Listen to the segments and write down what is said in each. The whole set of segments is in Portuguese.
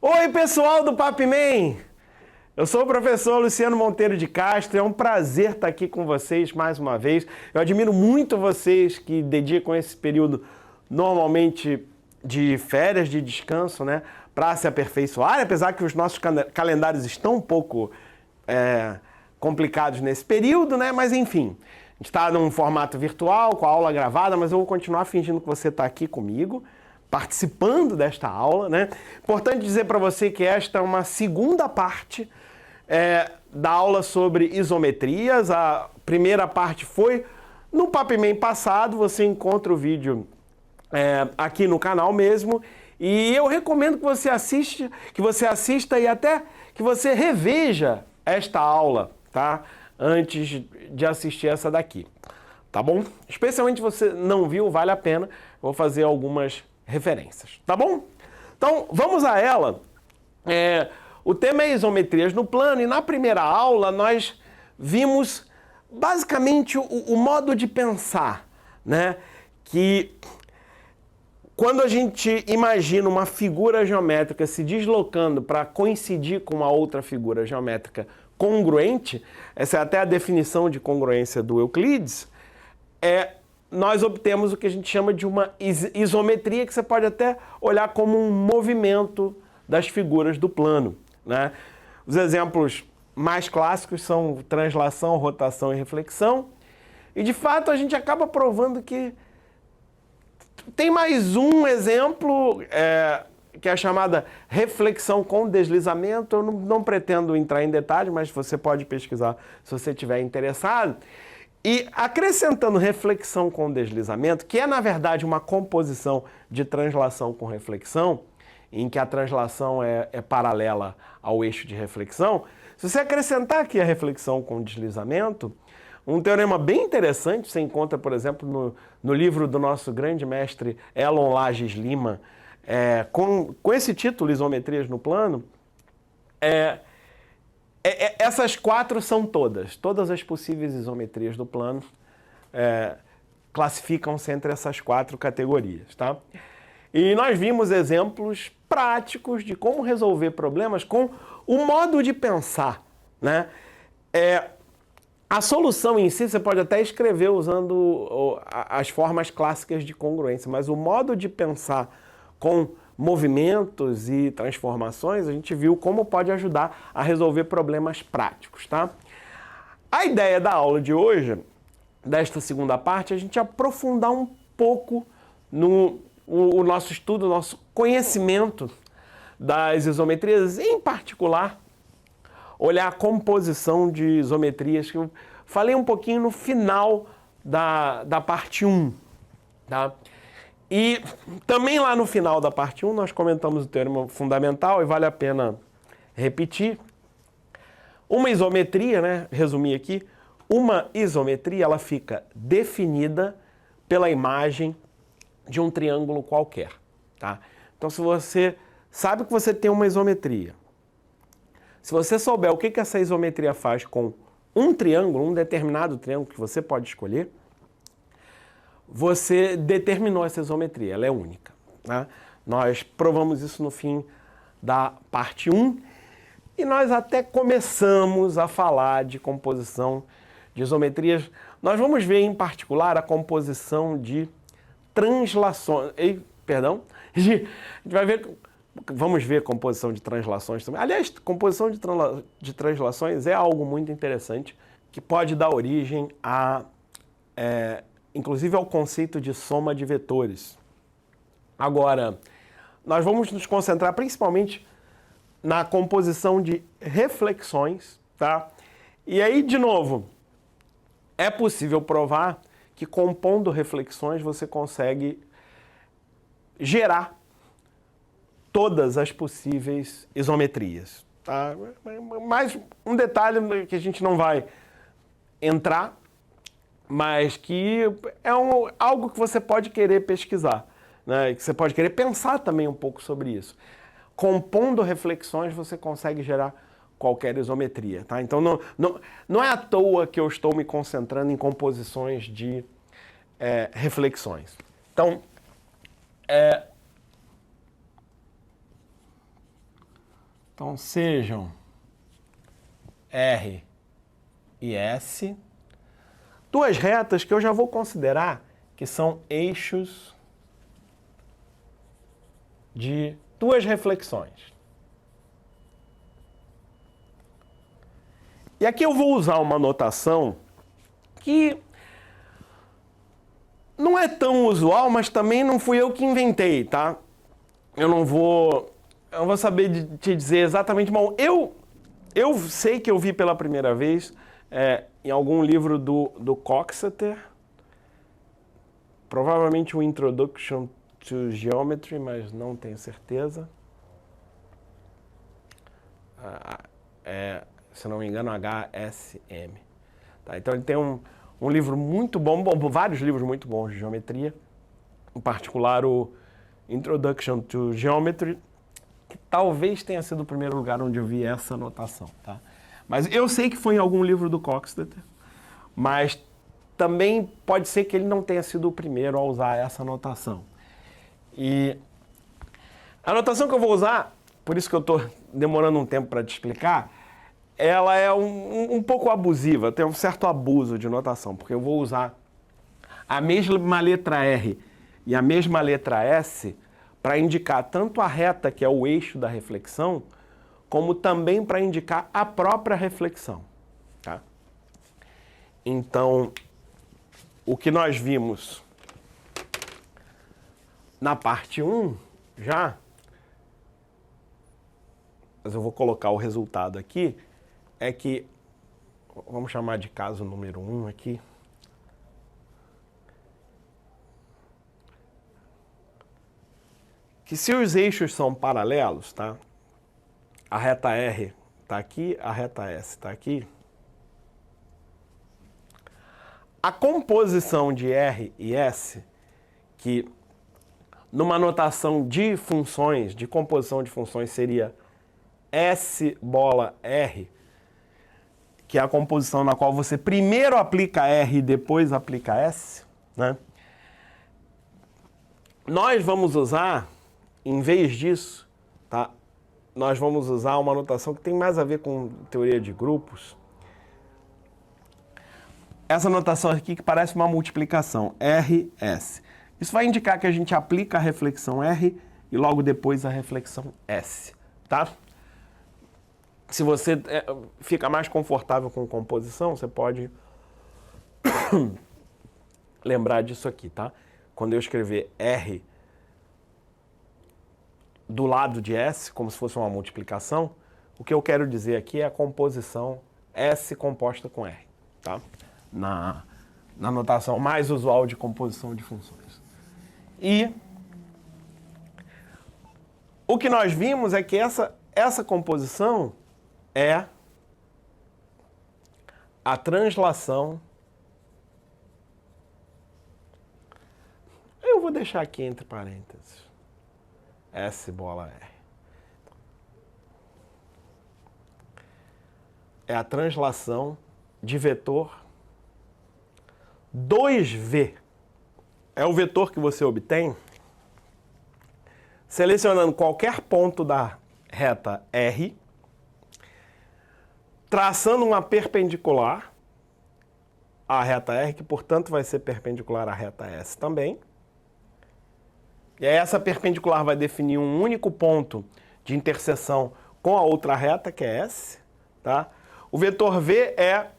Oi, pessoal do Papman! Eu sou o professor Luciano Monteiro de Castro, é um prazer estar aqui com vocês mais uma vez. Eu admiro muito vocês que dedicam esse período normalmente de férias, de descanso, né, para se aperfeiçoar, apesar que os nossos calendários estão um pouco complicados nesse período, né, mas enfim. A gente está num formato virtual, com a aula gravada, mas eu vou continuar fingindo que você está aqui comigo, participando desta aula, né? Importante dizer para você que esta é uma segunda parte da aula sobre isometrias. A primeira parte foi no Papman passado, você encontra o vídeo aqui no canal mesmo, e eu recomendo que você assista e até que você reveja esta aula, tá? Antes de assistir essa daqui, tá bom? Especialmente se você não viu, vale a pena. Vou fazer algumas referências, tá bom? Então, vamos a ela. O tema é isometrias no plano, e na primeira aula nós vimos basicamente o modo de pensar, né? Que quando a gente imagina uma figura geométrica se deslocando para coincidir com uma outra figura geométrica congruente, essa é até a definição de congruência do Euclides, nós obtemos o que a gente chama de uma isometria, que você pode até olhar como um movimento das figuras do plano, né? Os exemplos mais clássicos são translação, rotação e reflexão, e de fato a gente acaba provando que tem mais um exemplo, que é a chamada reflexão com deslizamento. Eu não pretendo entrar em detalhes, mas você pode pesquisar se você estiver interessado. E acrescentando reflexão com deslizamento, que é na verdade uma composição de translação com reflexão, em que a translação é paralela ao eixo de reflexão, se você acrescentar aqui a reflexão com deslizamento, um teorema bem interessante, você encontra, por exemplo, no livro do nosso grande mestre Elon Lages Lima, com esse título, Isometrias no Plano. Essas quatro são todas as possíveis isometrias do plano classificam-se entre essas quatro categorias, tá? E nós vimos exemplos práticos de como resolver problemas com o modo de pensar, né? A solução em si você pode até escrever usando as formas clássicas de congruência, mas o modo de pensar com movimentos e transformações, a gente viu como pode ajudar a resolver problemas práticos, tá? A ideia da aula de hoje, desta segunda parte, é a gente aprofundar um pouco o nosso estudo, o nosso conhecimento das isometrias, em particular, olhar a composição de isometrias, que eu falei um pouquinho no final da parte 1, tá? E também lá no final da parte 1 nós comentamos o teorema fundamental, e vale a pena repetir. Uma isometria, né, resumir aqui, uma isometria ela fica definida pela imagem de um triângulo qualquer, tá? Então, se você sabe que você tem uma isometria, se você souber o que essa isometria faz com um triângulo, um determinado triângulo que você pode escolher, você determinou essa isometria, ela é única, né? Nós provamos isso no fim da parte 1, e nós até começamos a falar de composição de isometrias. Nós vamos ver em particular a composição de translações, a gente vai ver. Vamos ver composição de translações também. Aliás, composição de translações é algo muito interessante, que pode dar origem inclusive ao conceito de soma de vetores. Agora, nós vamos nos concentrar principalmente na composição de reflexões, tá? E aí, de novo, é possível provar que compondo reflexões você consegue gerar todas as possíveis isometrias, tá? Mais um detalhe que a gente não vai entrar, mas que é algo que você pode querer pesquisar, né? Que você pode querer pensar também um pouco sobre isso. Compondo reflexões você consegue gerar qualquer isometria, tá? Então não é à toa que eu estou me concentrando em composições de reflexões. Então, Então, sejam R e S, duas retas que eu já vou considerar que são eixos de duas reflexões. E aqui eu vou usar uma notação que não é tão usual, mas também não fui eu que inventei, tá? Eu não vou saber te dizer exatamente, bom, eu sei que eu vi pela primeira vez em algum livro do Coxeter, provavelmente o Introduction to Geometry, mas não tenho certeza. Se não me engano, HSM. Tá, então ele tem um livro muito bom, vários livros muito bons de geometria, em particular o Introduction to Geometry, que talvez tenha sido o primeiro lugar onde eu vi essa notação, tá? Mas eu sei que foi em algum livro do Coxeter, mas também pode ser que ele não tenha sido o primeiro a usar essa notação. E a notação que eu vou usar, por isso que eu estou demorando um tempo para te explicar, ela é um pouco abusiva, tem um certo abuso de notação, porque eu vou usar a mesma letra R e a mesma letra S para indicar tanto a reta, que é o eixo da reflexão, como também para indicar a própria reflexão. Tá? Então, o que nós vimos na parte 1 já, mas eu vou colocar o resultado aqui, é que, vamos chamar de caso número 1 aqui, que se os eixos são paralelos, tá? A reta R está aqui, a reta S está aqui. A composição de R e S, que numa notação de funções, de composição de funções, seria S bola R, que é a composição na qual você primeiro aplica R e depois aplica S, né? Nós vamos usar, em vez disso, tá? Nós vamos usar uma notação que tem mais a ver com teoria de grupos. Essa notação aqui que parece uma multiplicação, RS. Isso vai indicar que a gente aplica a reflexão R e logo depois a reflexão S, tá? Se você fica mais confortável com composição, você pode lembrar disso aqui, tá? Quando eu escrever R do lado de S, como se fosse uma multiplicação, o que eu quero dizer aqui é a composição S composta com R, tá? Na notação mais usual de composição de funções. E o que nós vimos é que essa composição é a translação. Eu vou deixar aqui entre parênteses. S bola R. É a translação de vetor 2V. É o vetor que você obtém selecionando qualquer ponto da reta R, traçando uma perpendicular à reta R, que portanto vai ser perpendicular à reta S também. E aí essa perpendicular vai definir um único ponto de interseção com a outra reta, que é S. Tá? O vetor V é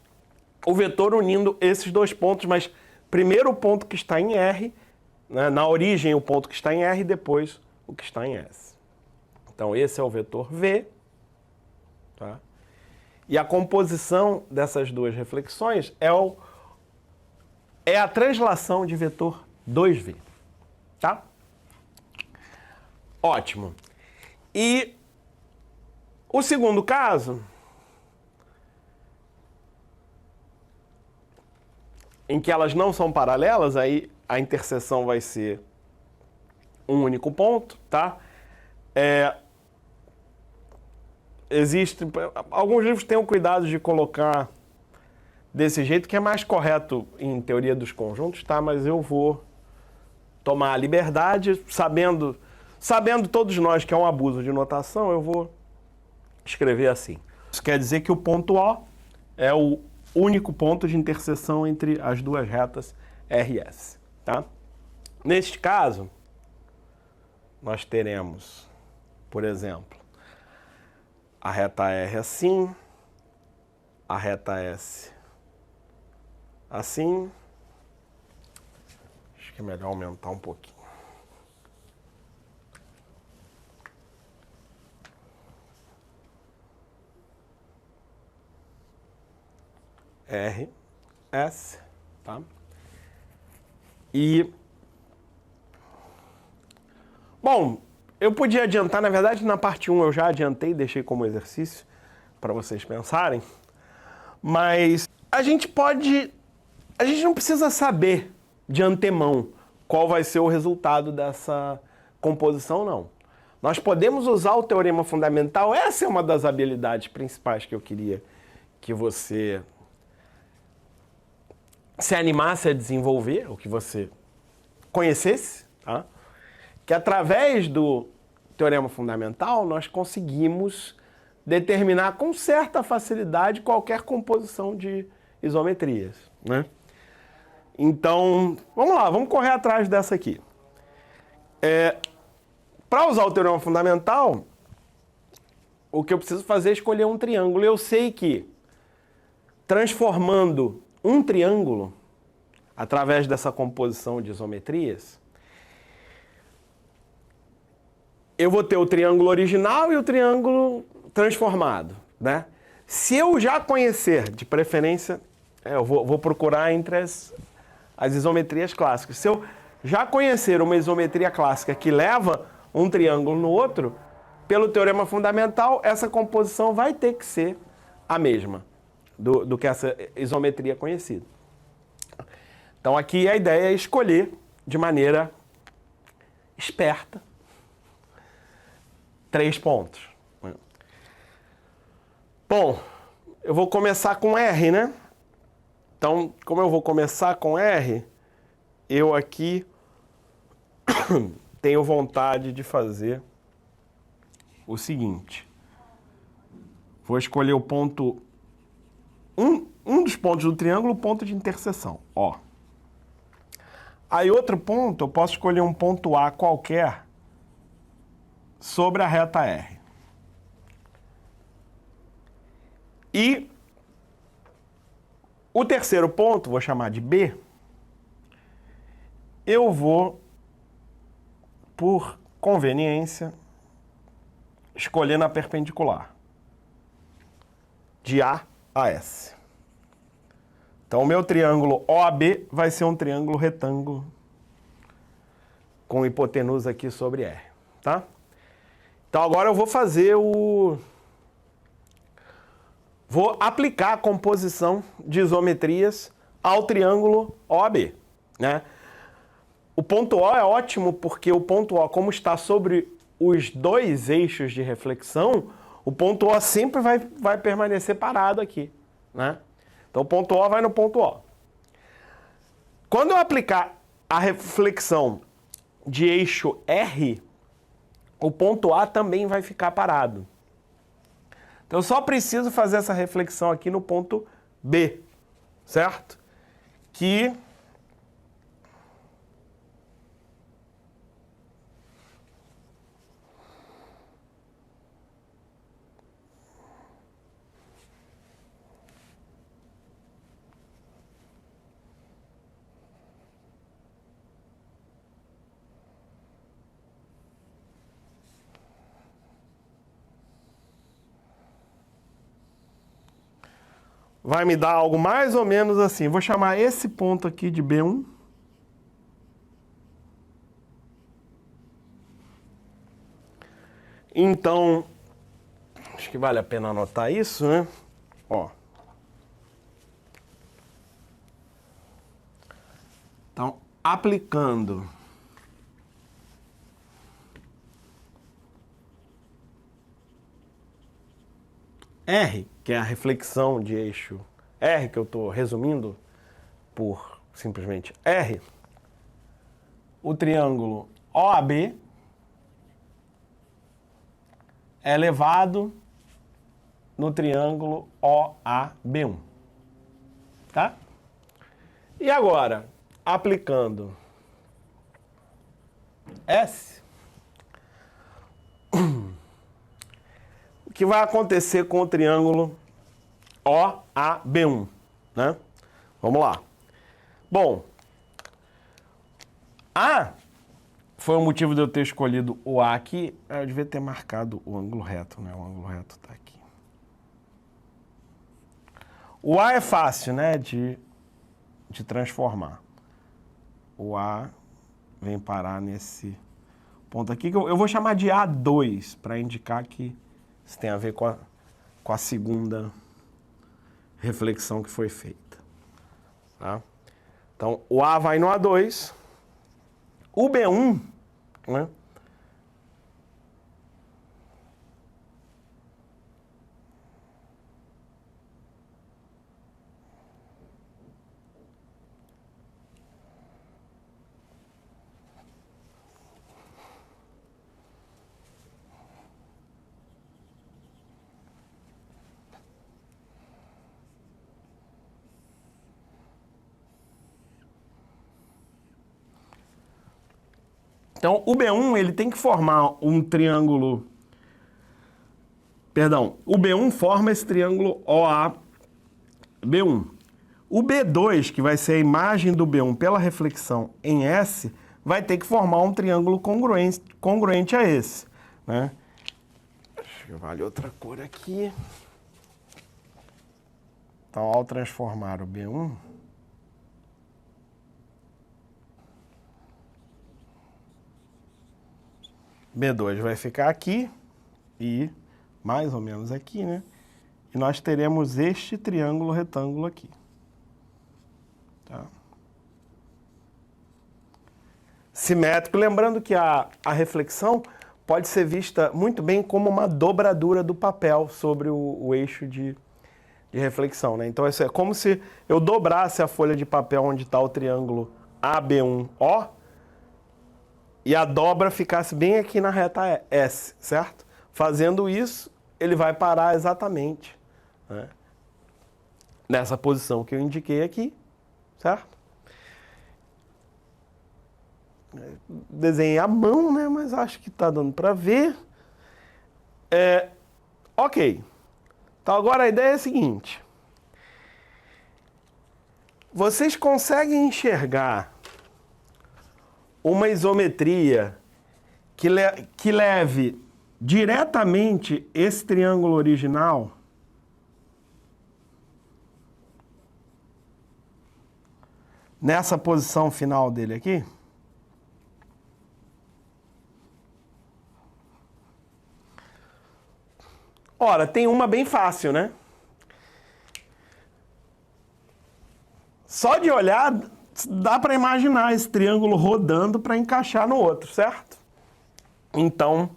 o vetor unindo esses dois pontos, mas primeiro o ponto que está em R, né, na origem o ponto que está em R, e depois o que está em S. Então esse é o vetor V. Tá? E a composição dessas duas reflexões é a translação de vetor 2V. Tá? Ótimo. E o segundo caso, em que elas não são paralelas, aí a interseção vai ser um único ponto, tá? Alguns livros têm o cuidado de colocar desse jeito, que é mais correto em teoria dos conjuntos, tá? Mas eu vou tomar a liberdade, sabendo todos nós que é um abuso de notação, eu vou escrever assim. Isso quer dizer que o ponto O é o único ponto de interseção entre as duas retas R e S. Tá? Neste caso, nós teremos, por exemplo, a reta R assim, a reta S assim. Acho que é melhor aumentar um pouquinho. R, S, tá? E, bom, eu podia adiantar, na verdade, na parte 1 eu já adiantei, deixei como exercício para vocês pensarem, mas a gente não precisa saber de antemão qual vai ser o resultado dessa composição, não. Nós podemos usar o teorema fundamental, essa é uma das habilidades principais que eu queria que você se animasse a desenvolver, ou que você conhecesse, tá? Que através do teorema fundamental nós conseguimos determinar com certa facilidade qualquer composição de isometrias, né? Então, vamos lá, vamos correr atrás dessa aqui. Para usar o teorema fundamental, o que eu preciso fazer é escolher um triângulo. Eu sei que transformando um triângulo através dessa composição de isometrias, eu vou ter o triângulo original e o triângulo transformado, né? Se eu já conhecer, de preferência, eu vou procurar entre as isometrias clássicas. Se eu já conhecer uma isometria clássica que leva um triângulo no outro, pelo teorema fundamental, essa composição vai ter que ser a mesma do que essa isometria conhecida. Então aqui a ideia é escolher de maneira esperta 3 pontos. Bom, eu vou começar com R, né? Então, como eu vou começar com R, eu aqui tenho vontade de fazer o seguinte. Vou escolher o ponto... Um dos pontos do triângulo, o ponto de interseção, ó. Aí outro ponto, eu posso escolher um ponto A qualquer sobre a reta R. E o terceiro ponto, vou chamar de B, eu vou, por conveniência, escolher na perpendicular, de A a S. Então, o meu triângulo OAB vai ser um triângulo retângulo com hipotenusa aqui sobre R, tá? Então, agora eu vou fazer Vou aplicar a composição de isometrias ao triângulo OAB, né? O ponto O é ótimo porque o ponto O, como está sobre os dois eixos de reflexão, o ponto O sempre vai permanecer parado aqui, né? Então, o ponto O vai no ponto O. Quando eu aplicar a reflexão de eixo R, o ponto A também vai ficar parado. Então, eu só preciso fazer essa reflexão aqui no ponto B, certo? Que vai me dar algo mais ou menos assim. Vou chamar esse ponto aqui de B1. Então, acho que vale a pena anotar isso, né? Ó. Então, aplicando R, que é a reflexão de eixo R, que eu estou resumindo por simplesmente R, o triângulo OAB é elevado no triângulo OAB1. Tá? E agora, aplicando S, o que vai acontecer com o triângulo OAB1, né? Vamos lá. Bom, A foi o motivo de eu ter escolhido o A aqui. Eu devia ter marcado o ângulo reto, né? O ângulo reto está aqui. O A é fácil, né, de transformar. O A vem parar nesse ponto aqui, que eu vou chamar de A2, para indicar que isso tem a ver com a segunda reflexão que foi feita. Tá? Então, o A vai no A2, o B1, né? Então, o B1 ele tem que formar um triângulo. Perdão, o B1 forma esse triângulo OAB1. O B2, que vai ser a imagem do B1 pela reflexão em S, vai ter que formar um triângulo congruente a esse, né? Deixa eu ver outra cor aqui. Então, ao transformar o B1, B2 vai ficar aqui e mais ou menos aqui, né? E nós teremos este triângulo retângulo aqui. Tá? Simétrico. Lembrando que a reflexão pode ser vista muito bem como uma dobradura do papel sobre o eixo de reflexão, né? Então, isso é como se eu dobrasse a folha de papel onde está o triângulo AB1O e a dobra ficasse bem aqui na reta S, certo? Fazendo isso, ele vai parar exatamente, né, nessa posição que eu indiquei aqui, certo? Desenhei à mão, né? Mas acho que está dando para ver. Ok. Então, agora a ideia é a seguinte. Vocês conseguem enxergar uma isometria que leve diretamente esse triângulo original nessa posição final dele aqui? Ora, tem uma bem fácil, né? Só de olhar, dá para imaginar esse triângulo rodando para encaixar no outro, certo? Então,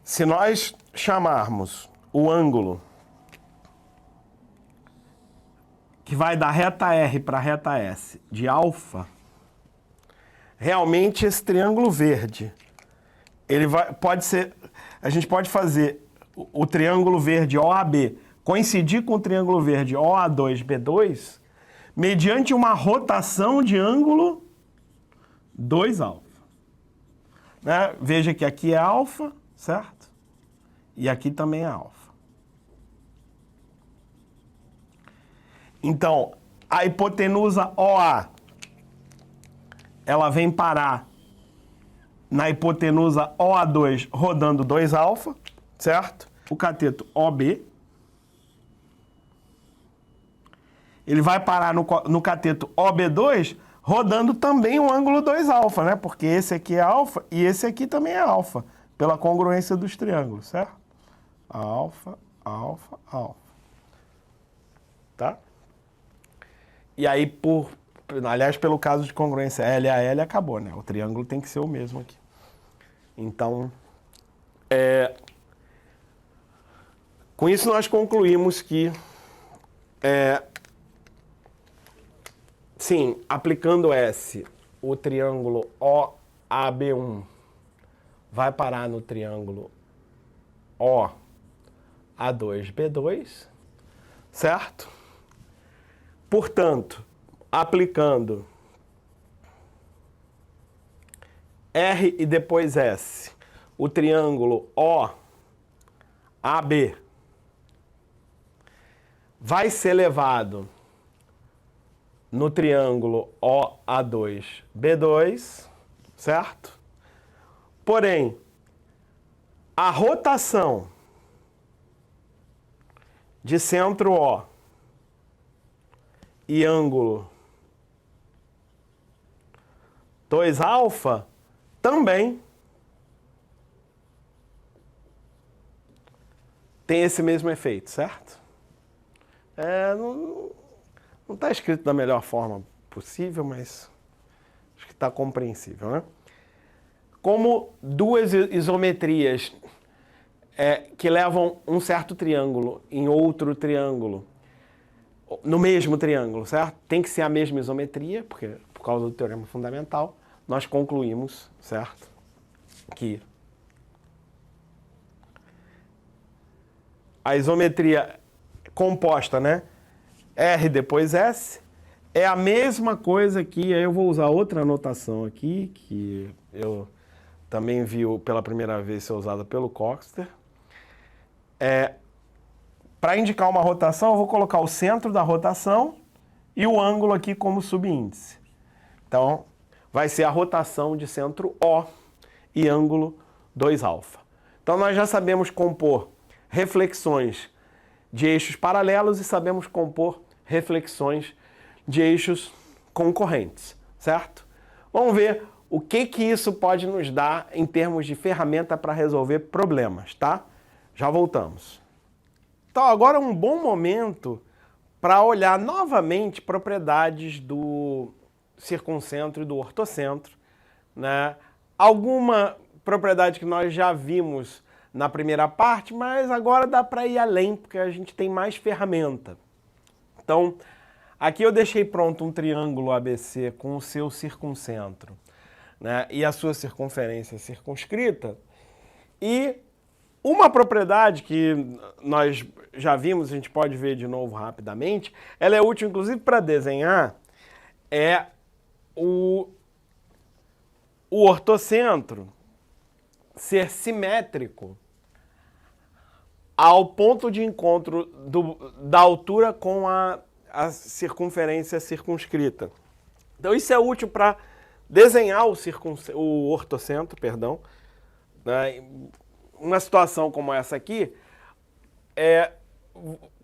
se nós chamarmos o ângulo que vai da reta R para a reta S de alfa, realmente esse triângulo verde, pode ser, a gente pode fazer o triângulo verde OAB coincidir com o triângulo verde OA2B2 mediante uma rotação de ângulo 2α. Né? Veja que aqui é alfa, certo? E aqui também é alfa. Então, a hipotenusa OA, ela vem parar na hipotenusa OA2 rodando 2α, certo? O cateto OB, ele vai parar no cateto OB2 rodando também o ângulo 2α, né? Porque esse aqui é alfa e esse aqui também é alfa, pela congruência dos triângulos, certo? Alfa, alfa, alfa. Tá? E aí, aliás, pelo caso de congruência L a L, acabou, né? O triângulo tem que ser o mesmo aqui. Então, com isso nós concluímos que, sim, aplicando S, o triângulo OAB1 vai parar no triângulo A2B2, certo? Portanto, aplicando R e depois S, o triângulo OAB vai ser levado no triângulo OA2B2, certo? Porém, a rotação de centro O e ângulo 2α também tem esse mesmo efeito, certo? Não está escrito da melhor forma possível, mas acho que está compreensível, né? Como duas isometrias que levam um certo triângulo em outro triângulo, no mesmo triângulo, certo? Tem que ser a mesma isometria, porque por causa do teorema fundamental, nós concluímos, certo? Que a isometria composta, né? R depois S, é a mesma coisa que, aí eu vou usar outra anotação aqui, que eu também vi pela primeira vez ser usada pelo Coxeter. Para indicar uma rotação, eu vou colocar o centro da rotação e o ângulo aqui como subíndice. Então, vai ser a rotação de centro O e ângulo 2α. Então, nós já sabemos compor reflexões de eixos paralelos e sabemos compor reflexões de eixos concorrentes, certo? Vamos ver o que isso pode nos dar em termos de ferramenta para resolver problemas, tá? Já voltamos. Então, agora é um bom momento para olhar novamente propriedades do circuncentro e do ortocentro, né? Alguma propriedade que nós já vimos na primeira parte, mas agora dá para ir além, porque a gente tem mais ferramenta. Então, aqui eu deixei pronto um triângulo ABC com o seu circuncentro, né, e a sua circunferência circunscrita. E uma propriedade que nós já vimos, a gente pode ver de novo rapidamente, ela é útil inclusive para desenhar, é o ortocentro ser simétrico ao ponto de encontro da altura com a circunferência circunscrita. Então isso é útil para desenhar o ortocentro, perdão. Né? Uma situação como essa aqui,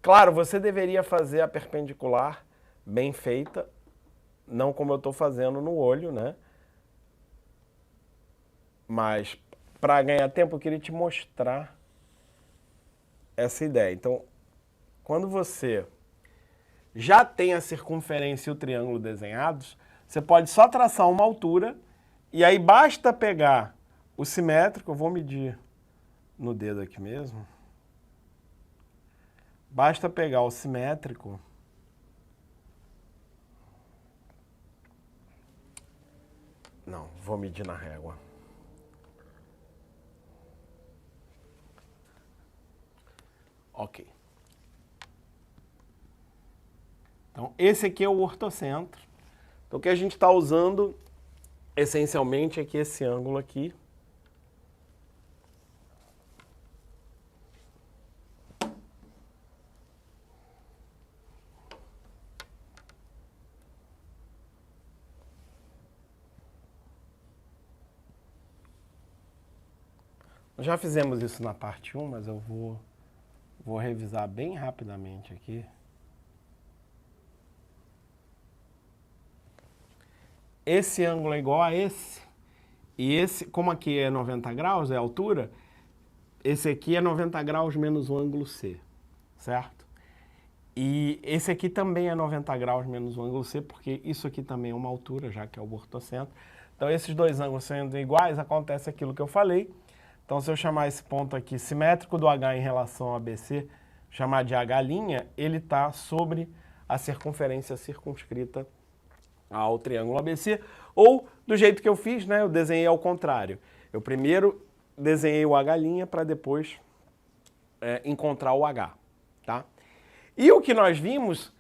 claro, você deveria fazer a perpendicular bem feita, não como eu estou fazendo no olho, né? Mas para ganhar tempo eu queria te mostrar essa ideia. Então, quando você já tem a circunferência e o triângulo desenhados, você pode só traçar uma altura e aí basta pegar o simétrico, eu vou medir no dedo aqui mesmo, basta pegar o simétrico não, vou medir na régua. Ok. Então, esse aqui é o ortocentro. Então, o que a gente está usando, essencialmente, é que esse ângulo aqui nós já fizemos isso na parte 1, mas eu vou revisar bem rapidamente aqui. Esse ângulo é igual a esse. E esse, como aqui é 90 graus, é a altura, esse aqui é 90 graus menos o ângulo C, certo? E esse aqui também é 90 graus menos o ângulo C, porque isso aqui também é uma altura, já que é o ortocentro. Então, esses dois ângulos sendo iguais, acontece aquilo que eu falei. Então, se eu chamar esse ponto aqui simétrico do H em relação a BC, chamar de H', ele está sobre a circunferência circunscrita ao triângulo ABC, ou do jeito que eu fiz, né, eu desenhei ao contrário. Eu primeiro desenhei o H' para depois encontrar o H. Tá? E o que nós vimos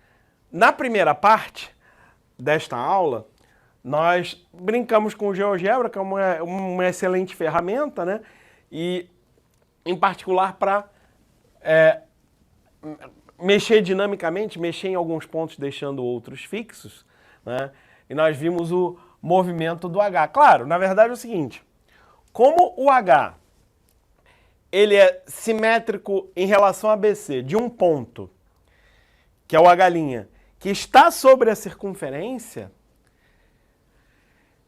na primeira parte desta aula, nós brincamos com o GeoGebra, que é uma excelente ferramenta, né? E em particular para mexer dinamicamente, mexer em alguns pontos deixando outros fixos, né? E nós vimos o movimento do H. Claro, na verdade é o seguinte, como o H ele é simétrico em relação a BC de um ponto, que é o H', que está sobre a circunferência,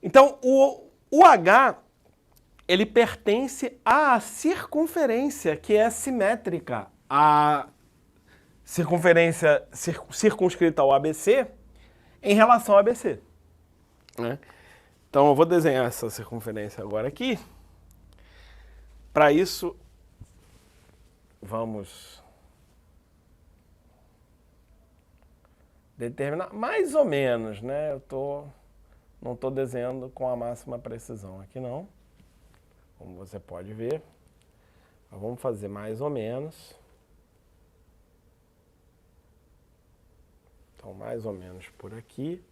então o H ele pertence à circunferência, que é simétrica à circunferência circunscrita ao ABC em relação ao ABC. Né? Então eu vou desenhar essa circunferência agora aqui. Para isso, vamos determinar mais ou menos, né? Não estou desenhando com a máxima precisão aqui não, como você pode ver. Mas vamos fazer mais ou menos. Então, mais ou menos por aqui.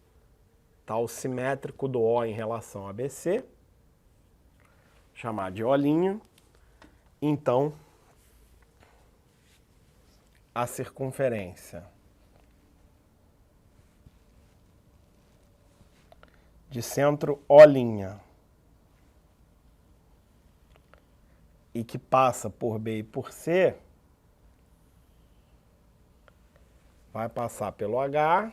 Está o simétrico do O em relação a BC. Chamar de O'. Então, a circunferência de centro O' e que passa por B e por C, vai passar pelo H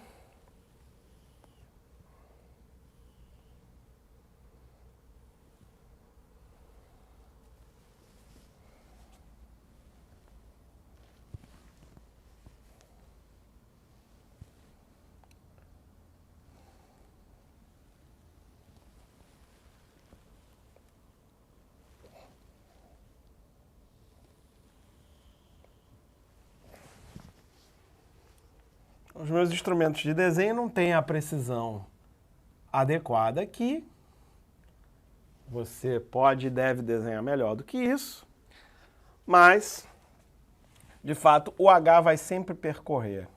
Os meus instrumentos de desenho não têm a precisão adequada aqui. Você pode e deve desenhar melhor do que isso. Mas, de fato, o H vai sempre percorrer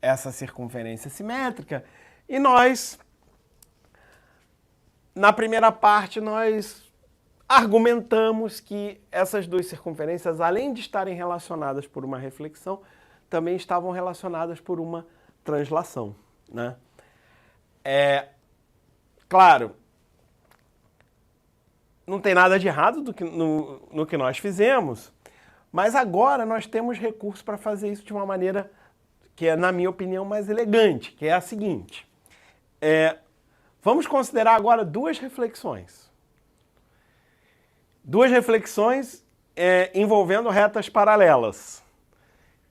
essa circunferência simétrica. E nós, na primeira parte, nós argumentamos que essas duas circunferências, além de estarem relacionadas por uma reflexão, também estavam relacionadas por uma translação, né? Claro, não tem nada de errado no que nós fizemos, mas agora nós temos recursos para fazer isso de uma maneira que é, na minha opinião, mais elegante, que é a seguinte. Vamos considerar agora duas reflexões. Duas reflexões envolvendo retas paralelas,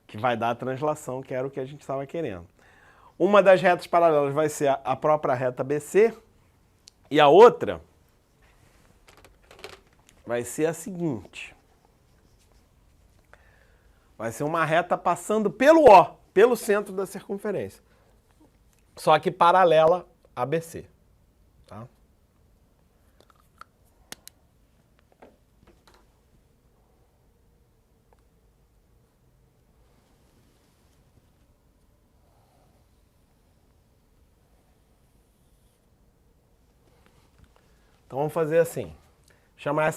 que vai dar a translação, que era o que a gente estava querendo. Uma das retas paralelas vai ser a própria reta BC, e a outra vai ser a seguinte. Vai ser uma reta passando pelo O, pelo centro da circunferência. Só que paralela a BC. Tá? Então vamos fazer assim. Chamar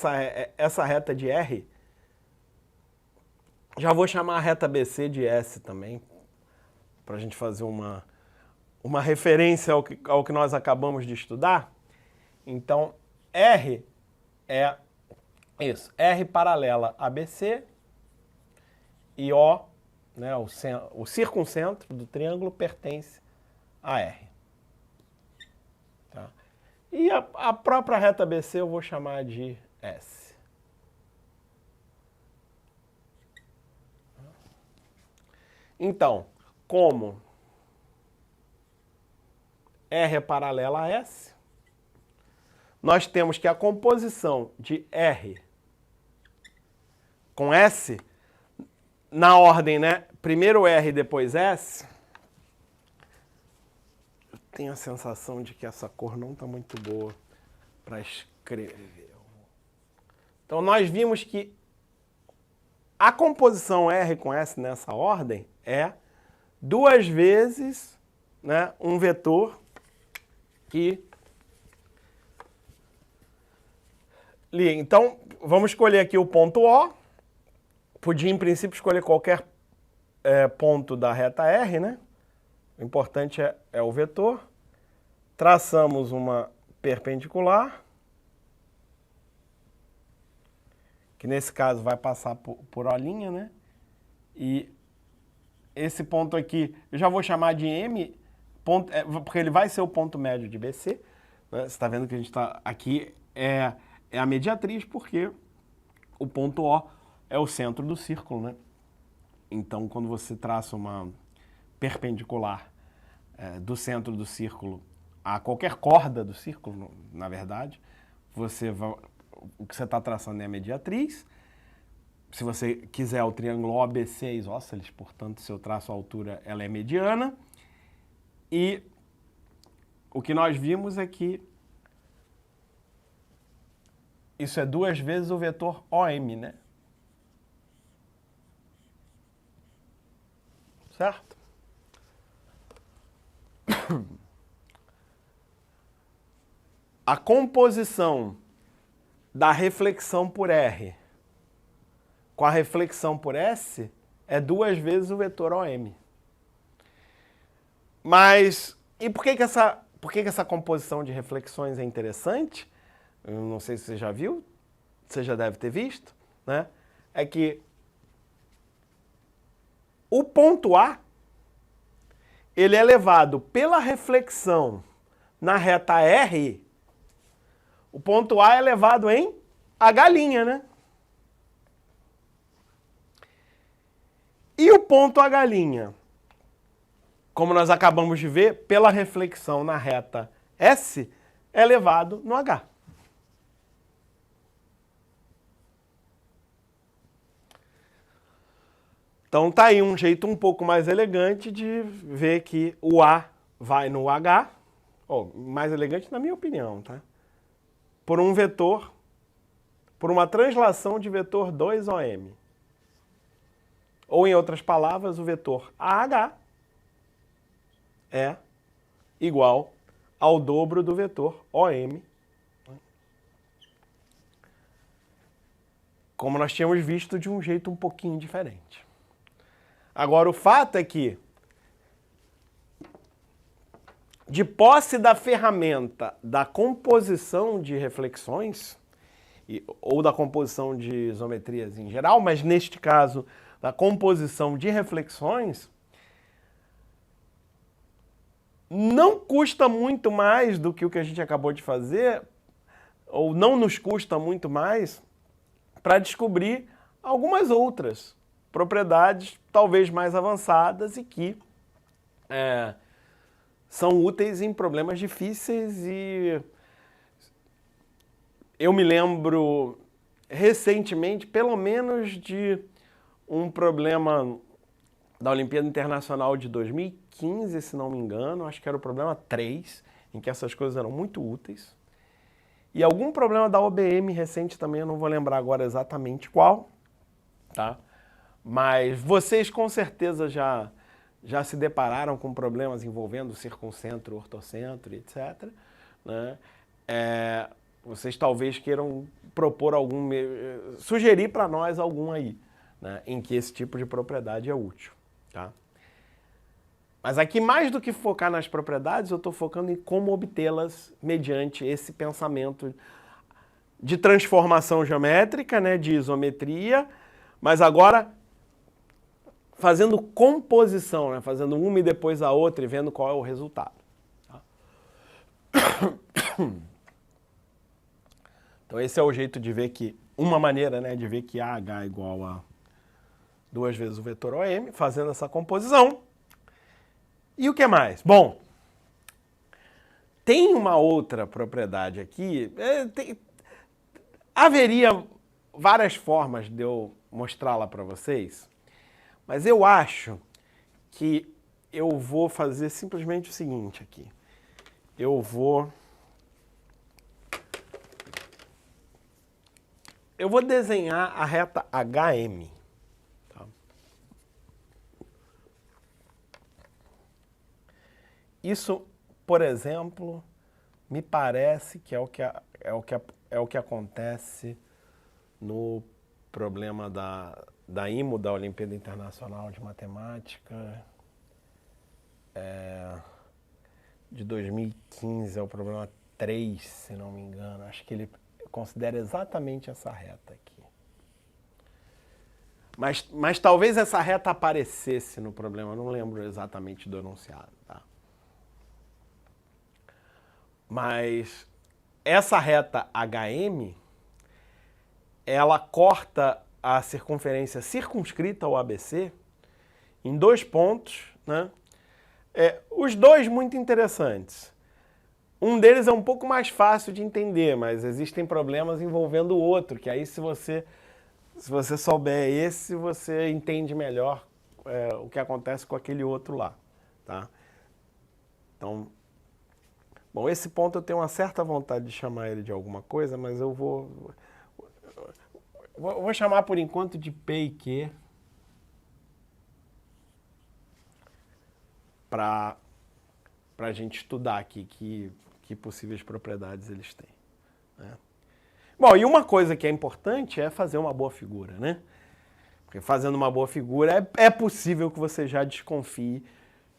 essa reta de R. Já vou chamar a reta BC de S também, para a gente fazer uma referência ao que nós acabamos de estudar. Então, R é isso, R paralela a BC e O, né, o circuncentro do triângulo pertence a R. Tá? E a própria reta BC eu vou chamar de S. Então, como R é paralela a S, nós temos que a composição de R com S, na ordem, né? Primeiro R, depois S. Eu tenho a sensação de que essa cor não está muito boa para escrever. Então, nós vimos que a composição R com S nessa ordem é 2 vezes, né, um vetor que liga. Então, vamos escolher aqui o ponto O. Podia, em princípio, escolher qualquer ponto da reta R, né? O importante é o vetor. Traçamos uma perpendicular, que nesse caso vai passar por O', né? E esse ponto aqui, eu já vou chamar de M, porque ele vai ser o ponto médio de BC. Né? Você está vendo que a gente está aqui, é a mediatriz, porque o ponto O é o centro do círculo, né? Então, quando você traça uma perpendicular do centro do círculo a qualquer corda do círculo, na verdade, o que você está traçando é a mediatriz. Se você quiser o triângulo OBC é isósceles, portanto, se eu traço a altura, ela é mediana. E o que nós vimos é que isso é 2 vezes o vetor OM, né? Certo? A composição da reflexão por R com a reflexão por S é 2 vezes o vetor OM. Mas, e por que essa composição de reflexões é interessante? Eu não sei se você já viu, você já deve ter visto, né? É que o ponto A, ele é levado pela reflexão na reta R, o ponto A é levado em H', né? E o ponto H', como nós acabamos de ver, pela reflexão na reta S, é levado no H. Então tá aí um jeito um pouco mais elegante de ver que o A vai no H, ou mais elegante na minha opinião, tá? Por um vetor, por uma translação de vetor 2OM. Ou em outras palavras, o vetor AH é igual ao dobro do vetor OM, como nós tínhamos visto de um jeito um pouquinho diferente. Agora, o fato é que, de posse da ferramenta da composição de reflexões, ou da composição de isometrias em geral, mas neste caso, da composição de reflexões, não custa muito mais do que o que a gente acabou de fazer, ou não nos custa muito mais, para descobrir algumas outras propriedades talvez mais avançadas e que são úteis em problemas difíceis. E eu me lembro recentemente, pelo menos, de um problema da Olimpíada Internacional de 2015, se não me engano, acho que era o problema 3, em que essas coisas eram muito úteis. E algum problema da OBM recente também, eu não vou lembrar agora exatamente qual, tá? Mas vocês com certeza já se depararam com problemas envolvendo circuncentro, ortocentro, etc. Né? Vocês talvez queiram propor sugerir para nós algum aí, né, em que esse tipo de propriedade é útil. Tá? Mas aqui, mais do que focar nas propriedades, eu estou focando em como obtê-las mediante esse pensamento de transformação geométrica, né, de isometria, mas agora fazendo composição, né, fazendo uma e depois a outra e vendo qual é o resultado. Tá? Então esse é o jeito de ver que, uma maneira, né, de ver que AH é igual a 2 vezes o vetor OM, fazendo essa composição. E o que mais? Bom, tem uma outra propriedade aqui. Haveria várias formas de eu mostrá-la para vocês, mas eu acho que eu vou fazer simplesmente o seguinte aqui. Eu vou desenhar a reta HM. Isso, por exemplo, me parece que é o que acontece no problema da IMO, da Olimpíada Internacional de Matemática, de 2015, é o problema 3, se não me engano. Acho que ele considera exatamente essa reta aqui. Mas talvez essa reta aparecesse no problema, eu não lembro exatamente do enunciado, tá? Mas essa reta HM, ela corta a circunferência circunscrita ao ABC em 2 pontos, né? Os dois muito interessantes. Um deles é um pouco mais fácil de entender, mas existem problemas envolvendo o outro, que aí se você souber esse, você entende melhor o que acontece com aquele outro lá, tá? Então, bom, esse ponto eu tenho uma certa vontade de chamar ele de alguma coisa, mas eu vou chamar por enquanto de P e Q para a gente estudar aqui que possíveis propriedades eles têm, né? Bom, e uma coisa que é importante é fazer uma boa figura, né? Porque fazendo uma boa figura é possível que você já desconfie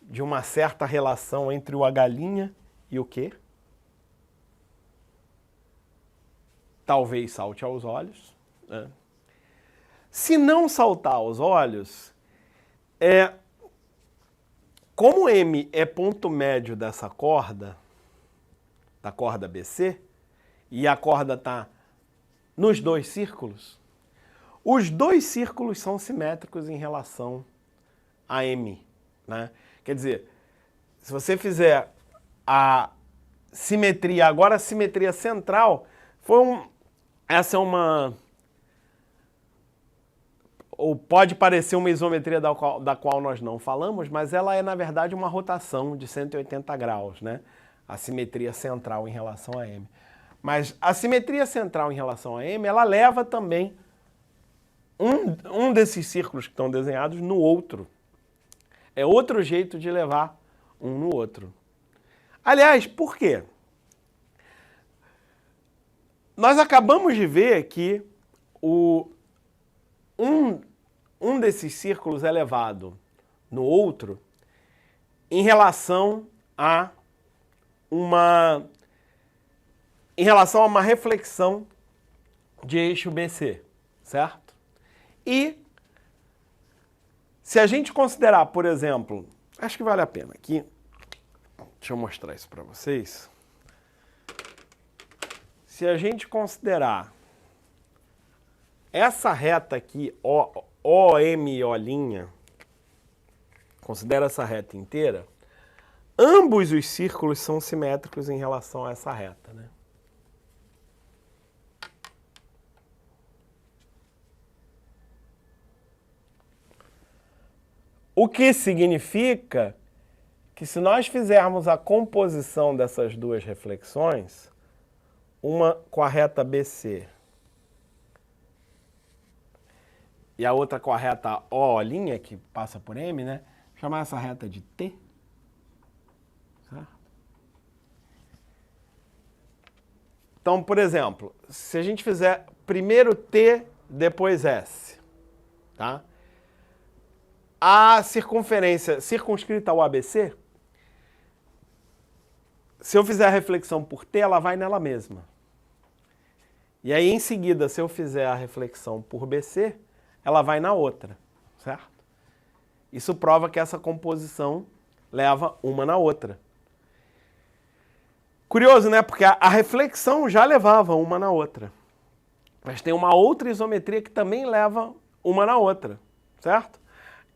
de uma certa relação entre o H' e o Q. Talvez salte aos olhos, né? Se não saltar aos olhos, como M é ponto médio dessa corda, da corda BC, e a corda está nos 2 círculos, os 2 círculos são simétricos em relação a M, né? Quer dizer, se você fizer a simetria, agora a simetria central, essa é uma... ou pode parecer uma isometria da qual nós não falamos, mas ela é, na verdade, uma rotação de 180 graus, né? A simetria central em relação a M. Mas a simetria central em relação a M, ela leva também um desses círculos que estão desenhados no outro. É outro jeito de levar um no outro. Aliás, por quê? Nós acabamos de ver que um desses círculos é levado no outro em relação a uma reflexão de eixo BC, certo? E se a gente considerar, por exemplo, acho que vale a pena aqui, deixa eu mostrar isso para vocês. Se a gente considerar essa reta aqui, OM e O', considera essa reta inteira, ambos os círculos são simétricos em relação a essa reta, né? O que significa que se nós fizermos a composição dessas duas reflexões, uma com a reta BC e a outra com a reta O', que passa por M, né? Vou chamar essa reta de T. Certo? Então, por exemplo, se a gente fizer primeiro T, depois S, tá? A circunferência circunscrita ao ABC, se eu fizer a reflexão por T, ela vai nela mesma. E aí, em seguida, se eu fizer a reflexão por BC, ela vai na outra, certo? Isso prova que essa composição leva uma na outra. Curioso, né? Porque a reflexão já levava uma na outra. Mas tem uma outra isometria que também leva uma na outra, certo?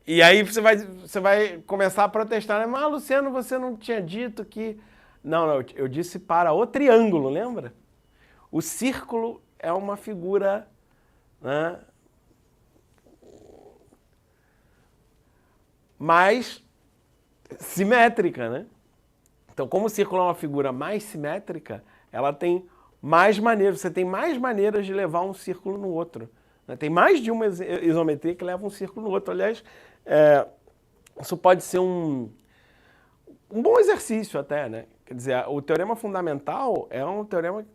E aí você vai começar a protestar, né? Mas, Luciano, você não tinha dito que... Não, eu disse para o triângulo, lembra? O círculo é uma figura, né, mais simétrica, né? Então, como o círculo é uma figura mais simétrica, ela tem mais maneiras, você tem mais maneiras de levar um círculo no outro, né? Tem mais de uma isometria que leva um círculo no outro. Aliás, isso pode ser um bom exercício até, né? Quer dizer, o teorema fundamental é um teorema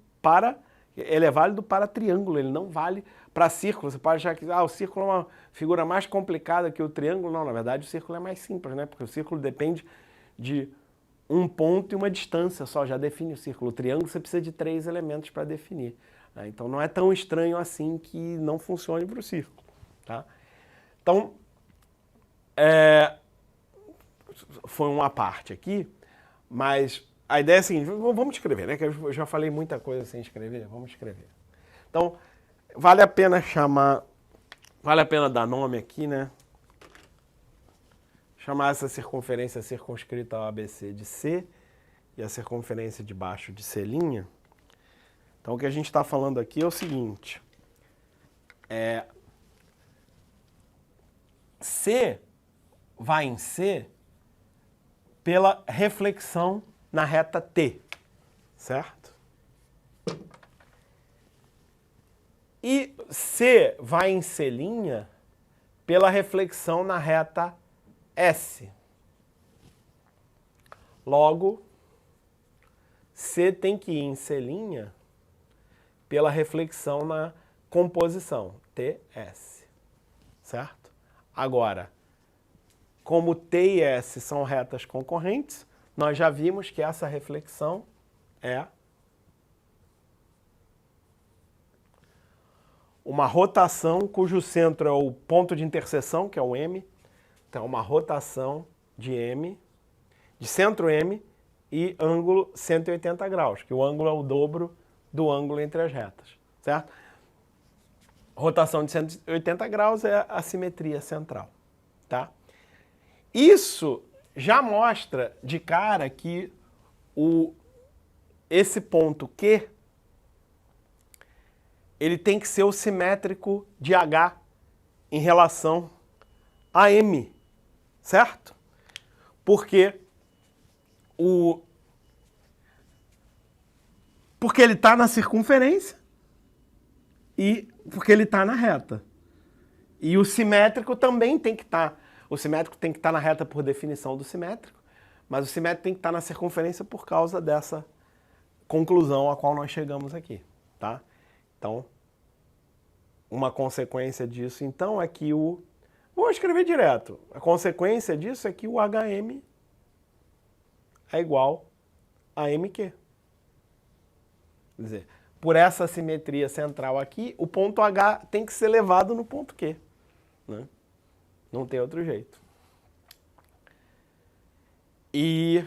ele é válido para triângulo, ele não vale para círculo. Você pode achar que o círculo é uma figura mais complicada que o triângulo. Não, na verdade o círculo é mais simples, né? Porque o círculo depende de um ponto e uma distância só, já define o círculo. O triângulo você precisa de 3 elementos para definir. Né? Então não é tão estranho assim que não funcione para o círculo. Tá? Então, foi uma parte aqui, mas a ideia é assim, vamos escrever, né? Que eu já falei muita coisa sem escrever, vamos escrever. Então, vale a pena dar nome aqui, né? Chamar essa circunferência circunscrita ao ABC de C e a circunferência de baixo de C'. Então, o que a gente está falando aqui é o seguinte. C vai em C pela reflexão na reta T, certo? E C vai em C' pela reflexão na reta S. Logo, C tem que ir em C' pela reflexão na composição, TS. Certo? Agora, como T e S são retas concorrentes, nós já vimos que essa reflexão é uma rotação cujo centro é o ponto de interseção, que é o M. Então, uma rotação de M, de centro M e ângulo 180 graus, que o ângulo é o dobro do ângulo entre as retas, certo? Rotação de 180 graus é a simetria central, tá? Isso já mostra de cara que esse ponto Q ele tem que ser o simétrico de H em relação a M, certo? Porque ele está na circunferência e porque ele está na reta. E o simétrico também tem que estar. O simétrico tem que estar na reta por definição do simétrico, mas o simétrico tem que estar na circunferência por causa dessa conclusão a qual nós chegamos aqui, tá? Então, uma consequência disso, então, é que vou escrever direto. A consequência disso é que o HM é igual a MQ. Quer dizer, por essa simetria central aqui, o ponto H tem que ser levado no ponto Q, né? Não tem outro jeito. E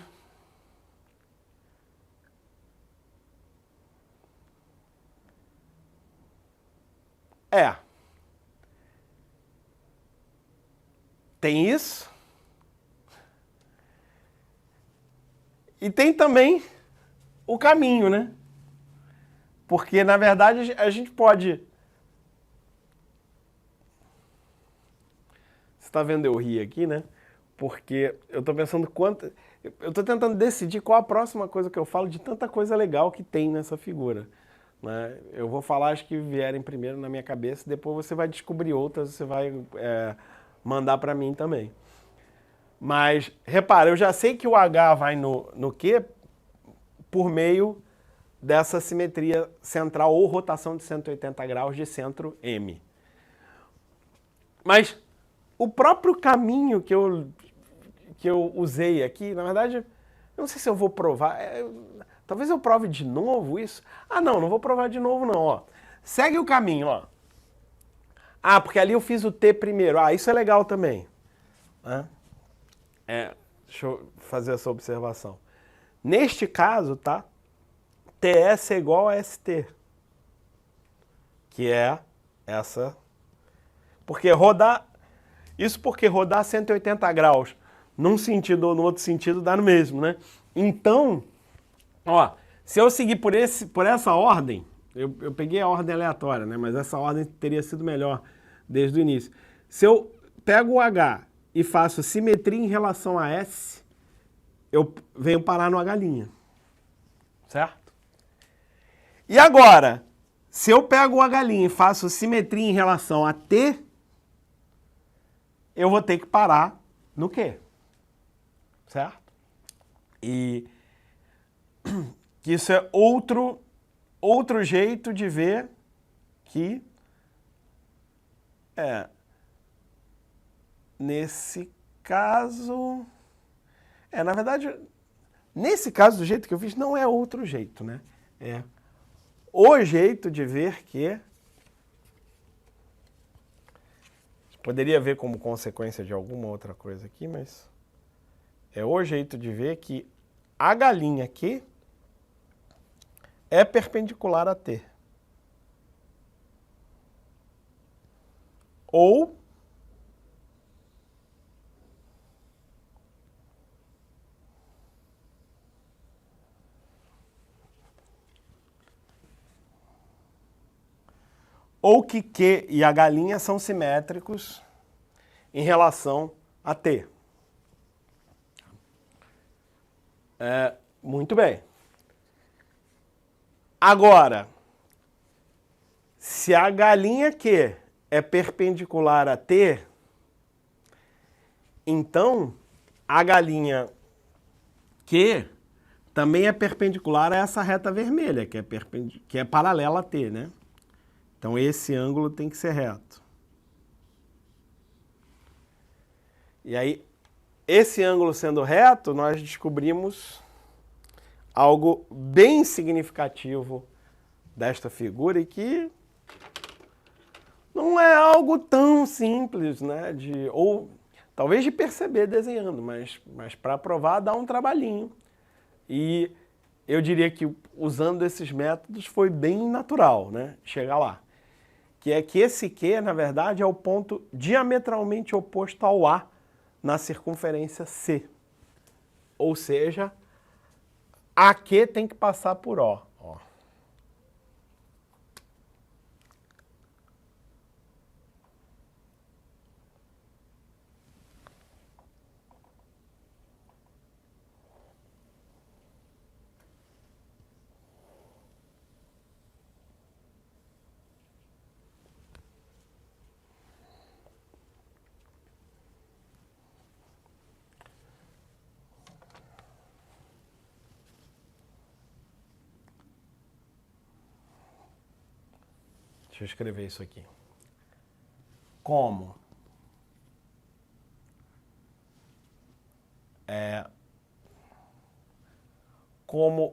tem isso. E tem também o caminho, né? Porque, na verdade, a gente pode... Você está vendo eu rir aqui, né? Porque eu estou pensando eu estou tentando decidir qual a próxima coisa que eu falo de tanta coisa legal que tem nessa figura. Né? Eu vou falar as que vierem primeiro na minha cabeça, depois você vai descobrir outras, você vai mandar para mim também. Mas, repara, eu já sei que o H vai no Q por meio dessa simetria central ou rotação de 180 graus de centro M. Mas o próprio caminho que eu usei aqui, na verdade, eu não sei se eu vou provar, talvez eu prove de novo isso. Ah, não vou provar de novo não, ó. Segue o caminho, ó. Ah, porque ali eu fiz o T primeiro. Ah, isso é legal também. Deixa eu fazer essa observação. Neste caso, tá? TS é igual a ST. Que é essa... Porque rodar 180 graus num sentido ou no outro sentido dá no mesmo, né? Então, ó, se eu seguir por essa ordem, eu peguei a ordem aleatória, né? Mas essa ordem teria sido melhor desde o início. Se eu pego o H e faço simetria em relação a S, eu venho parar no H', certo? E agora, se eu pego o H' e faço simetria em relação a T, eu vou ter que parar no Q, certo? E que isso é outro jeito de ver que nesse caso... na verdade, nesse caso, do jeito que eu fiz, não é outro jeito, né? É o jeito de ver que... Poderia ver como consequência de alguma outra coisa aqui, mas... É o jeito de ver que a galinha aqui é perpendicular a T. Ou que Q e a galinha são simétricos em relação a T. Muito bem. Agora, se a galinha Q é perpendicular a T, então a galinha Q também é perpendicular a essa reta vermelha, que é paralela a T, né? Então esse ângulo tem que ser reto. E aí, esse ângulo sendo reto, nós descobrimos algo bem significativo desta figura e que não é algo tão simples, né? Ou talvez de perceber desenhando, mas para provar dá um trabalhinho. E eu diria que usando esses métodos foi bem natural, né? Chegar lá. Que é que esse Q, na verdade, é o ponto diametralmente oposto ao A na circunferência C. Ou seja, AQ tem que passar por O. Deixa eu escrever isso aqui. Como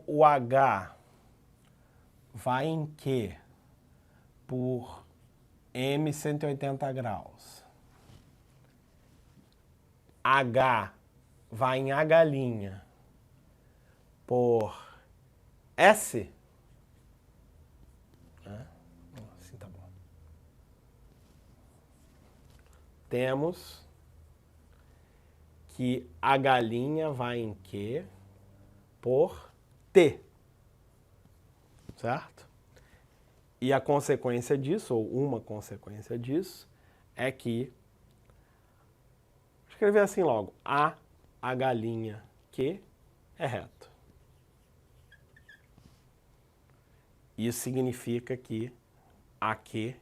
o H vai em Q por M 180 graus, H vai em H' por S, assim tá bom. Temos que a galinha vai em Q por T, certo? E a consequência disso, ou uma consequência disso, é que, vou escrever assim logo, a galinha Q é reto. Isso significa que AQ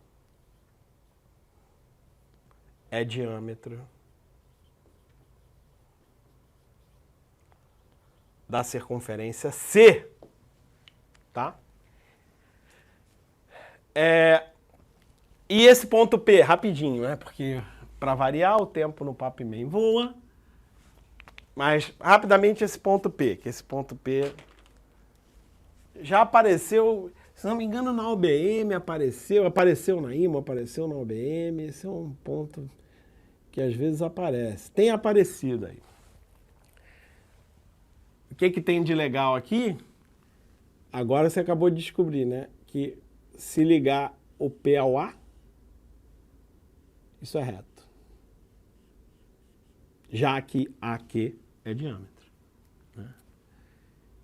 é diâmetro da circunferência C, tá? E esse ponto P, rapidinho, né? Porque para variar o tempo no Papo e Meio voa, mas rapidamente esse ponto P, que esse ponto P já apareceu, se não me engano, na OBM apareceu na IMO, apareceu na OBM, esse é um ponto que às vezes aparece. Tem aparecido aí. O que tem de legal aqui? Agora você acabou de descobrir, né? Que se ligar o P ao A, isso é reto. Já que AQ é diâmetro. Né?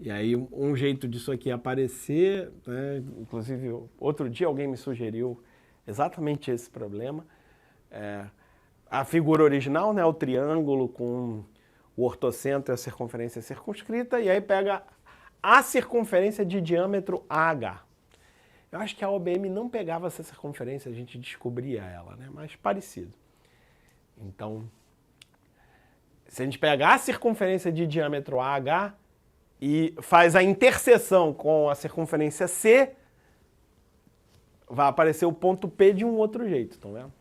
E aí um jeito disso aqui aparecer, né? Inclusive outro dia alguém me sugeriu exatamente esse problema. A figura original, né? O triângulo com o ortocentro e a circunferência circunscrita, e aí pega a circunferência de diâmetro AH. Eu acho que a OBM não pegava essa circunferência, a gente descobria ela, né? Mas parecido. Então, se a gente pegar a circunferência de diâmetro AH, e faz a interseção com a circunferência C, vai aparecer o ponto P de um outro jeito, estão vendo?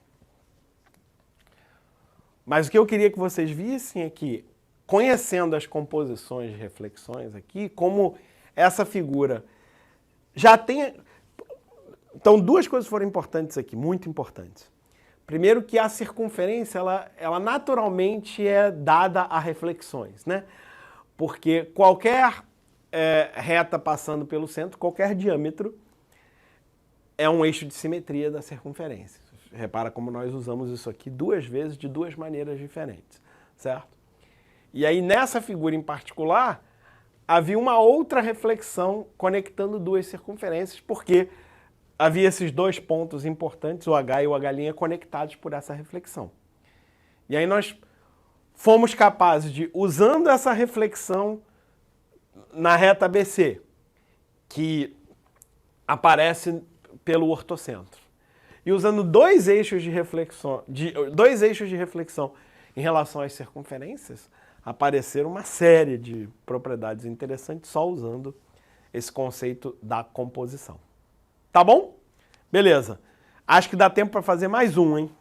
Mas o que eu queria que vocês vissem é que, conhecendo as composições de reflexões aqui, como essa figura já tem... Então, duas coisas foram importantes aqui, muito importantes. Primeiro que a circunferência, ela naturalmente é dada a reflexões, né? Porque qualquer reta passando pelo centro, qualquer diâmetro, é um eixo de simetria da circunferência. Repara como nós usamos isso aqui duas vezes de duas maneiras diferentes, certo? E aí, nessa figura em particular, havia uma outra reflexão conectando duas circunferências, porque havia esses dois pontos importantes, o H e o H' conectados por essa reflexão. E aí nós fomos capazes de, usando essa reflexão na reta BC, que aparece pelo ortocentro, e usando dois eixos de reflexão em relação às circunferências, apareceram uma série de propriedades interessantes só usando esse conceito da composição. Tá bom? Beleza. Acho que dá tempo para fazer mais um, hein?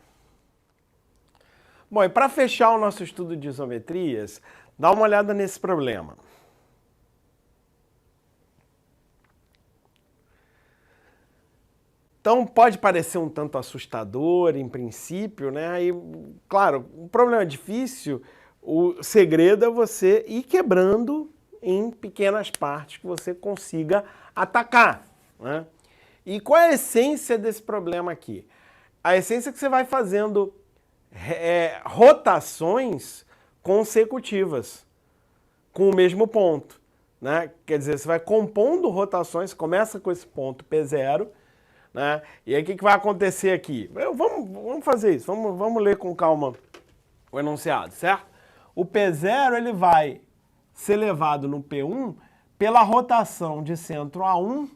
Bom, e para fechar o nosso estudo de isometrias, dá uma olhada nesse problema. Então, pode parecer um tanto assustador, em princípio, né? E, claro, um problema difícil, o segredo é você ir quebrando em pequenas partes que você consiga atacar, né? E qual é a essência desse problema aqui? A essência é que você vai fazendo rotações consecutivas com o mesmo ponto, né? Quer dizer, você vai compondo rotações, começa com esse ponto P0, né? E aí o que vai acontecer aqui? Vamos fazer isso, vamos ler com calma o enunciado, certo? O P0 ele vai ser levado no P1 pela rotação de centro a 1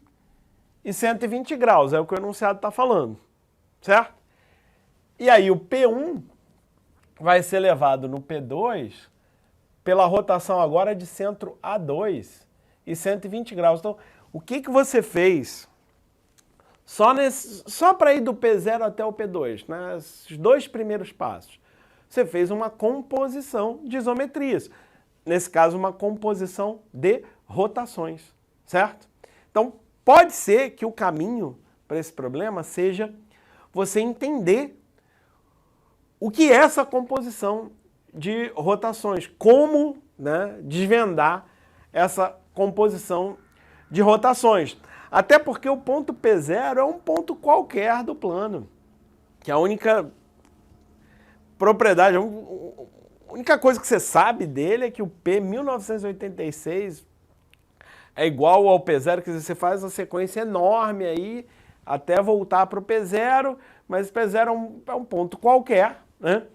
e 120 graus, é o que o enunciado está falando, certo? E aí o P1 vai ser levado no P2 pela rotação agora de centro a 2 e 120 graus. Então, o que você fez só para ir do P0 até o P2, né, os dois primeiros passos? Você fez uma composição de isometrias. Nesse caso, uma composição de rotações, certo? Então, pode ser que o caminho para esse problema seja você entender o que é essa composição de rotações, como, né, desvendar essa composição de rotações. Até porque o ponto P0 é um ponto qualquer do plano, que a única propriedade, a única coisa que você sabe dele é que o P 1986 é igual ao P0, quer dizer, você faz uma sequência enorme aí até voltar para o P0, mas o P0 é um ponto qualquer, né?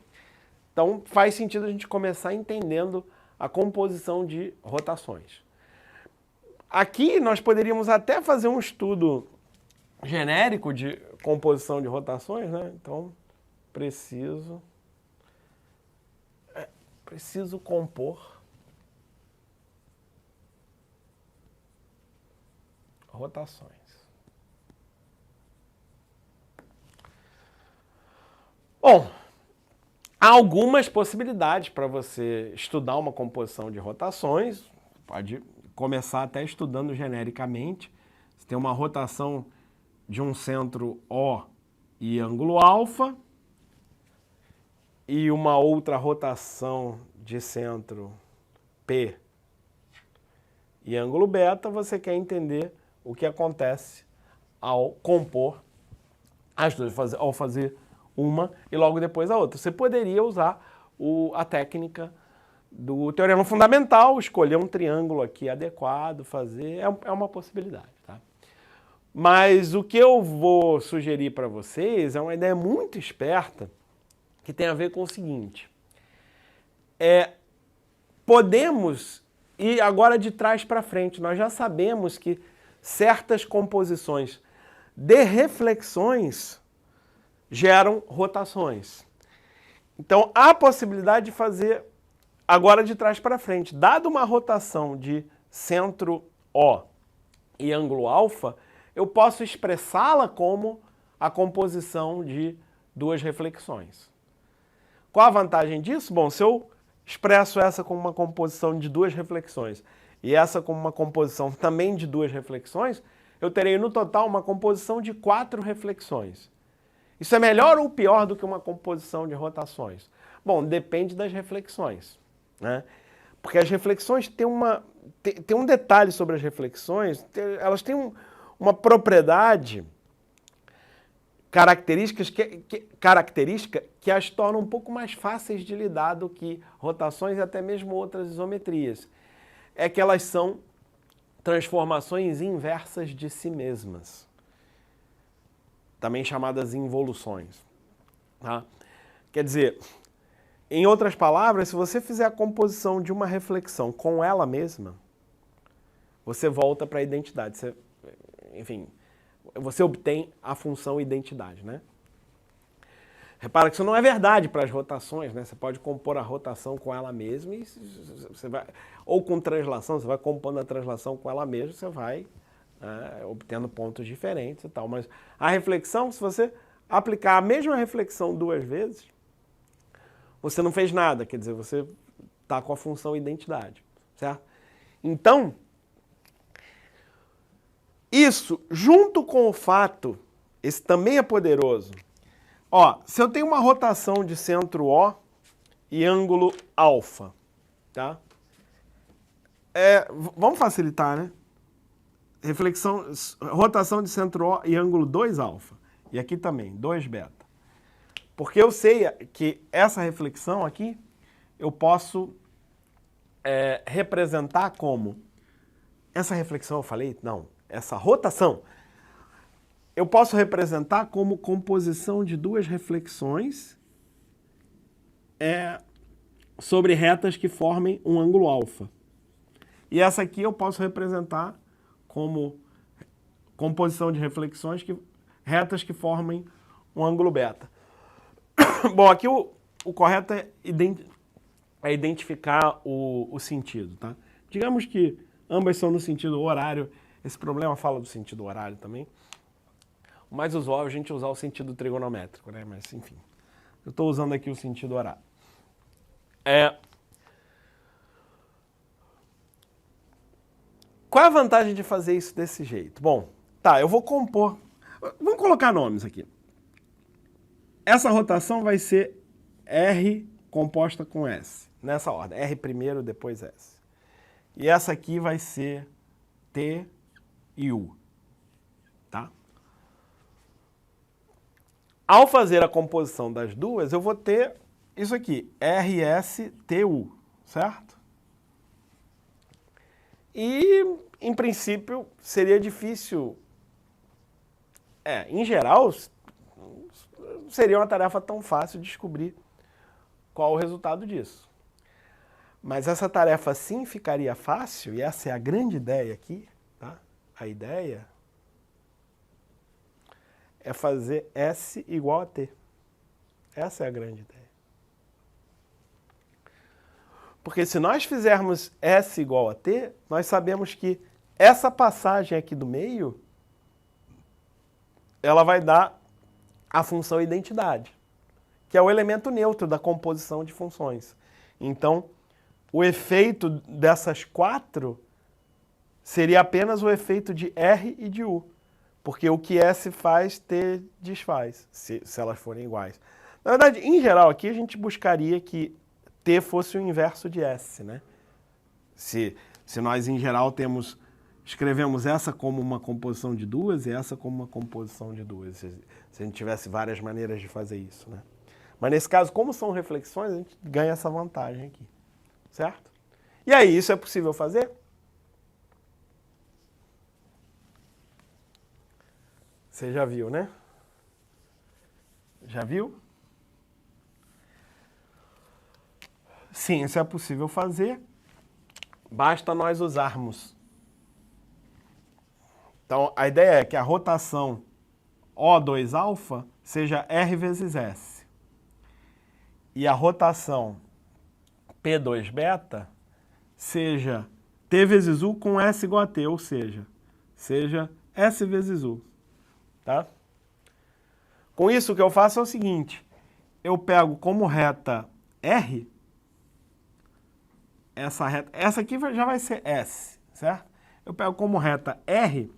Então faz sentido a gente começar entendendo a composição de rotações. Aqui nós poderíamos até fazer um estudo genérico de composição de rotações, né? Então, preciso compor rotações. Bom, há algumas possibilidades para você estudar uma composição de rotações. Pode começar até estudando genericamente. Você tem uma rotação de um centro O e ângulo alfa, e uma outra rotação de centro P e ângulo beta. Você quer entender o que acontece ao compor as duas, ao fazer uma e logo depois a outra. Você poderia usar a técnica do teorema fundamental, escolher um triângulo aqui adequado, fazer, é uma possibilidade, tá? Mas o que eu vou sugerir para vocês é uma ideia muito esperta que tem a ver com o seguinte: podemos ir agora de trás para frente. Nós já sabemos que certas composições de reflexões geram rotações. Então, há a possibilidade de fazer agora de trás para frente. Dado uma rotação de centro O e ângulo alfa, eu posso expressá-la como a composição de duas reflexões. Qual a vantagem disso? Bom, se eu expresso essa como uma composição de duas reflexões e essa como uma composição também de duas reflexões, eu terei no total uma composição de 4 reflexões. Isso é melhor ou pior do que uma composição de rotações? Bom, depende das reflexões, né? Porque as reflexões têm tem um detalhe sobre as reflexões, elas têm uma propriedade característica que as torna um pouco mais fáceis de lidar do que rotações e até mesmo outras isometrias. É que elas são transformações inversas de si mesmas, também chamadas involuções. Tá? Quer dizer, em outras palavras, se você fizer a composição de uma reflexão com ela mesma, você volta para a identidade. Enfim, você obtém a função identidade, né? Repara que isso não é verdade para as rotações, né? Você pode compor a rotação com ela mesma e você vai, ou com translação, você vai compondo a translação com ela mesma, você vai obtendo pontos diferentes e tal. Mas a reflexão, se você aplicar a mesma reflexão 2 vezes, você não fez nada, quer dizer, você está com a função identidade, certo? Então, isso, junto com o fato, esse também é poderoso. Ó, se eu tenho uma rotação de centro O e ângulo alfa, tá? Vamos facilitar, né? Rotação de centro O e ângulo 2 alfa. E aqui também, 2 beta. Porque eu sei que essa reflexão aqui, eu posso representar como... Essa reflexão eu falei? Não. Essa rotação, eu posso representar como composição de duas reflexões sobre retas que formem um ângulo alfa. E essa aqui eu posso representar como composição de reflexões retas que formem um ângulo beta. Bom, aqui o correto é identificar o sentido, tá? Digamos que ambas são no sentido horário. Esse problema fala do sentido horário também. O mais usual é a gente usar o sentido trigonométrico, né? Mas, enfim, eu estou usando aqui o sentido horário. Qual é a vantagem de fazer isso desse jeito? Bom, tá, eu vou compor... Vamos colocar nomes aqui. Essa rotação vai ser R composta com S, nessa ordem. R primeiro, depois S. E essa aqui vai ser T e U, tá? Ao fazer a composição das duas, eu vou ter isso aqui, RSTU, certo? E, em princípio, seria difícil... em geral, seria uma tarefa tão fácil de descobrir qual o resultado disso. Mas essa tarefa sim ficaria fácil, e essa é a grande ideia aqui, tá? A ideia é fazer S igual a T. Essa é a grande ideia. Porque se nós fizermos S igual a T, nós sabemos que essa passagem aqui do meio, ela vai dar a função identidade, que é o elemento neutro da composição de funções. Então, o efeito dessas 4 seria apenas o efeito de R e de U, porque o que S faz, T desfaz, se elas forem iguais. Na verdade, em geral, aqui a gente buscaria que T fosse o inverso de S, né? Se nós, em geral, escrevemos essa como uma composição de duas e essa como uma composição de duas, se a gente tivesse várias maneiras de fazer isso, né? Mas nesse caso, como são reflexões, a gente ganha essa vantagem aqui, certo? E aí, isso é possível fazer? Você já viu, né? Já viu? Sim, isso é possível fazer. Basta nós usarmos. Então, a ideia é que a rotação O2 alfa seja R vezes S. E a rotação P2 beta seja T vezes U com S igual a T, ou seja S vezes U, tá? Com isso, o que eu faço é o seguinte, eu pego como reta R, essa aqui já vai ser S, certo? Eu pego como reta R,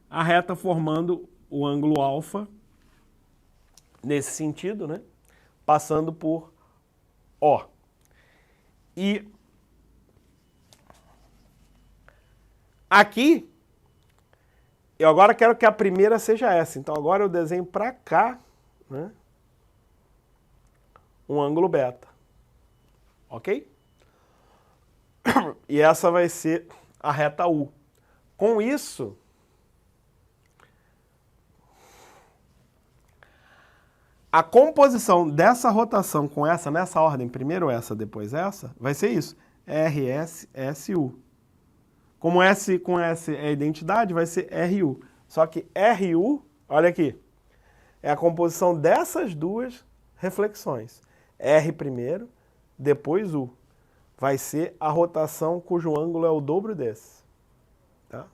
a reta formando o ângulo alfa, nesse sentido, né? Passando por O. E aqui, eu agora quero que a primeira seja essa. Então agora eu desenho para cá, né, um ângulo beta. Ok? E essa vai ser a reta U. Com isso, a composição dessa rotação com essa, nessa ordem, primeiro essa, depois essa, vai ser isso. RS, SU. Como S com S é identidade, vai ser RU. Só que RU, olha aqui, é a composição dessas duas reflexões. R primeiro, depois U. Vai ser a rotação cujo ângulo é o dobro desse. Tá?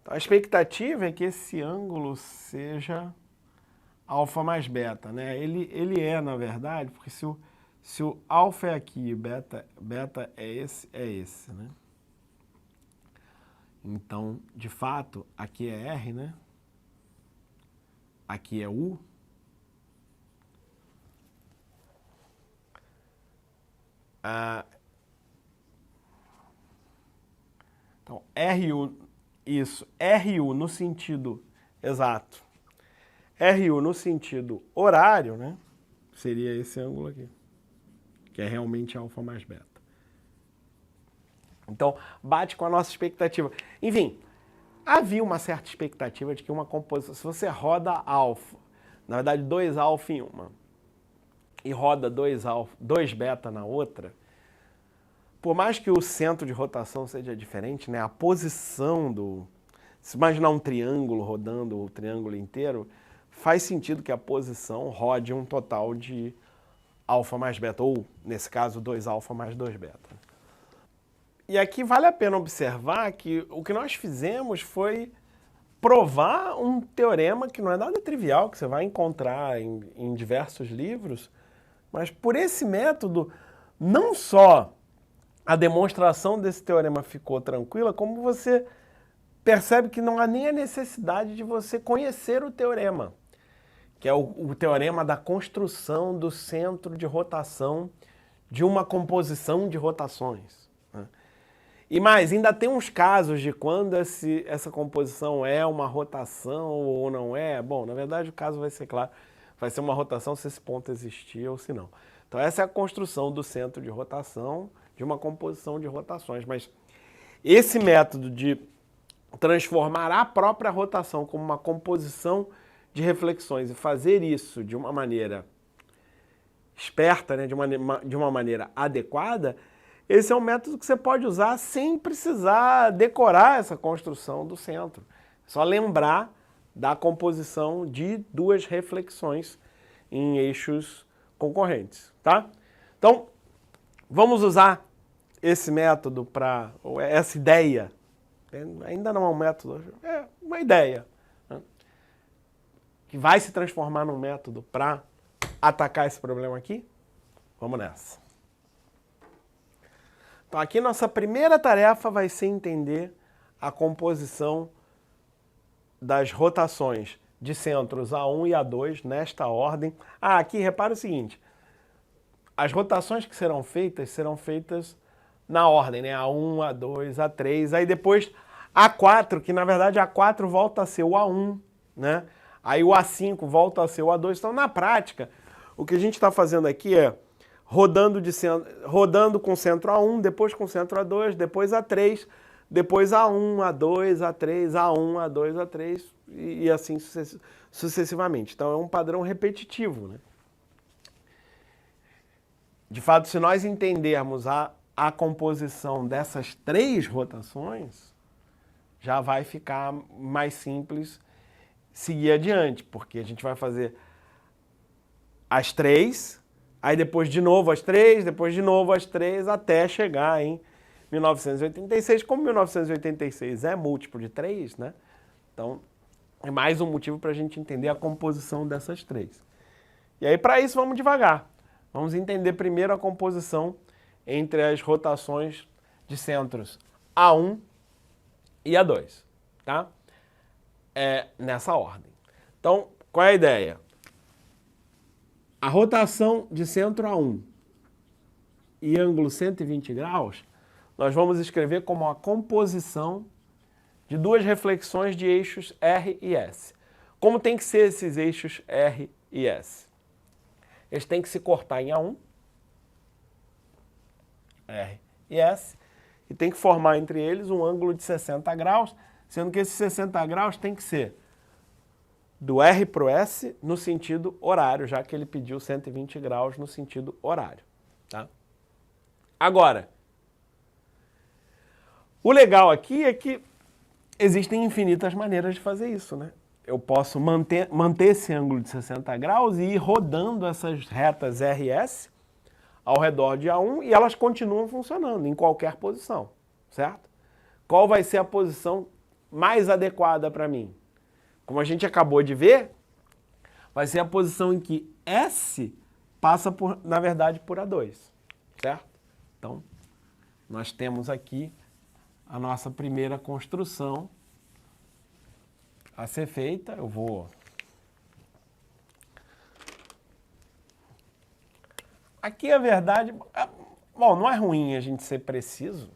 A expectativa é que esse ângulo seja alfa mais beta, né? Ele é, na verdade, porque se o alfa é aqui e beta é esse, né? Então, de fato, aqui é R, né? Aqui é U. Então, RU, isso, RU no sentido exato. RU no sentido horário, né? Seria esse ângulo aqui, que é realmente alfa mais beta. Então, bate com a nossa expectativa. Enfim, havia uma certa expectativa de que uma composição, se você roda alfa, na verdade 2 alfa em uma, e roda 2 beta na outra, por mais que o centro de rotação seja diferente, né, a posição do... Se imaginar um triângulo rodando o triângulo inteiro, faz sentido que a posição rode um total de alfa mais beta, ou, nesse caso, 2 alfa mais 2 beta. E aqui vale a pena observar que o que nós fizemos foi provar um teorema que não é nada trivial, que você vai encontrar em diversos livros, mas por esse método, não só a demonstração desse teorema ficou tranquila, como você percebe que não há nem a necessidade de você conhecer o teorema, que é o teorema da construção do centro de rotação de uma composição de rotações, né? E mais, ainda tem uns casos de quando essa composição é uma rotação ou não é. Bom, na verdade o caso vai ser claro, vai ser uma rotação se esse ponto existir ou se não. Então essa é a construção do centro de rotação de uma composição de rotações. Mas esse método de transformar a própria rotação como uma composição de reflexões e fazer isso de uma maneira esperta, né, de uma maneira adequada, esse é um método que você pode usar sem precisar decorar essa construção do centro. É só lembrar da composição de duas reflexões em eixos concorrentes, tá? Então, vamos usar esse método para, essa ideia, ainda não é um método, é uma ideia, né, que vai se transformar num método para atacar esse problema aqui. Vamos nessa. Então aqui nossa primeira tarefa vai ser entender a composição das rotações de centros A1 e A2 nesta ordem. Aqui repara o seguinte, as rotações que serão feitas na ordem, né? A1, A2, A3, aí depois A4, que na verdade A4 volta a ser o A1, né? Aí o A5 volta a ser o A2. Então na prática, o que a gente está fazendo aqui é rodando com centro A1, depois com centro A2, depois A3, depois A1, A2, A3, A1, A2, A3 e assim sucessivamente. Então é um padrão repetitivo, né? De fato, se nós entendermos a composição dessas 3 rotações, já vai ficar mais simples seguir adiante, porque a gente vai fazer as 3, aí depois de novo as 3, depois de novo as 3, até chegar em 1986. Como 1986 é múltiplo de 3, né? Então, é mais um motivo para a gente entender a composição dessas 3. E aí, para isso, vamos devagar. Vamos entender primeiro a composição entre as rotações de centros A1 e A2, tá? É nessa ordem. Então, qual é a ideia? A rotação de centro A1 e ângulo 120 graus, nós vamos escrever como a composição de 2 reflexões de eixos R e S. Como tem que ser esses eixos R e S? Eles têm que se cortar em A1, R e S, e tem que formar entre eles um ângulo de 60 graus, sendo que esses 60 graus tem que ser do R para o S no sentido horário, já que ele pediu 120 graus no sentido horário. Tá? Agora, o legal aqui é que existem infinitas maneiras de fazer isso, né? Eu posso manter esse ângulo de 60 graus e ir rodando essas retas R e S ao redor de A1 e elas continuam funcionando em qualquer posição, certo? Qual vai ser a posição mais adequada para mim? Como a gente acabou de ver, vai ser a posição em que S passa, na verdade, por A2, certo? Então, nós temos aqui a nossa primeira construção a ser feita. Eu vou... Aqui a verdade... Bom, não é ruim a gente ser preciso,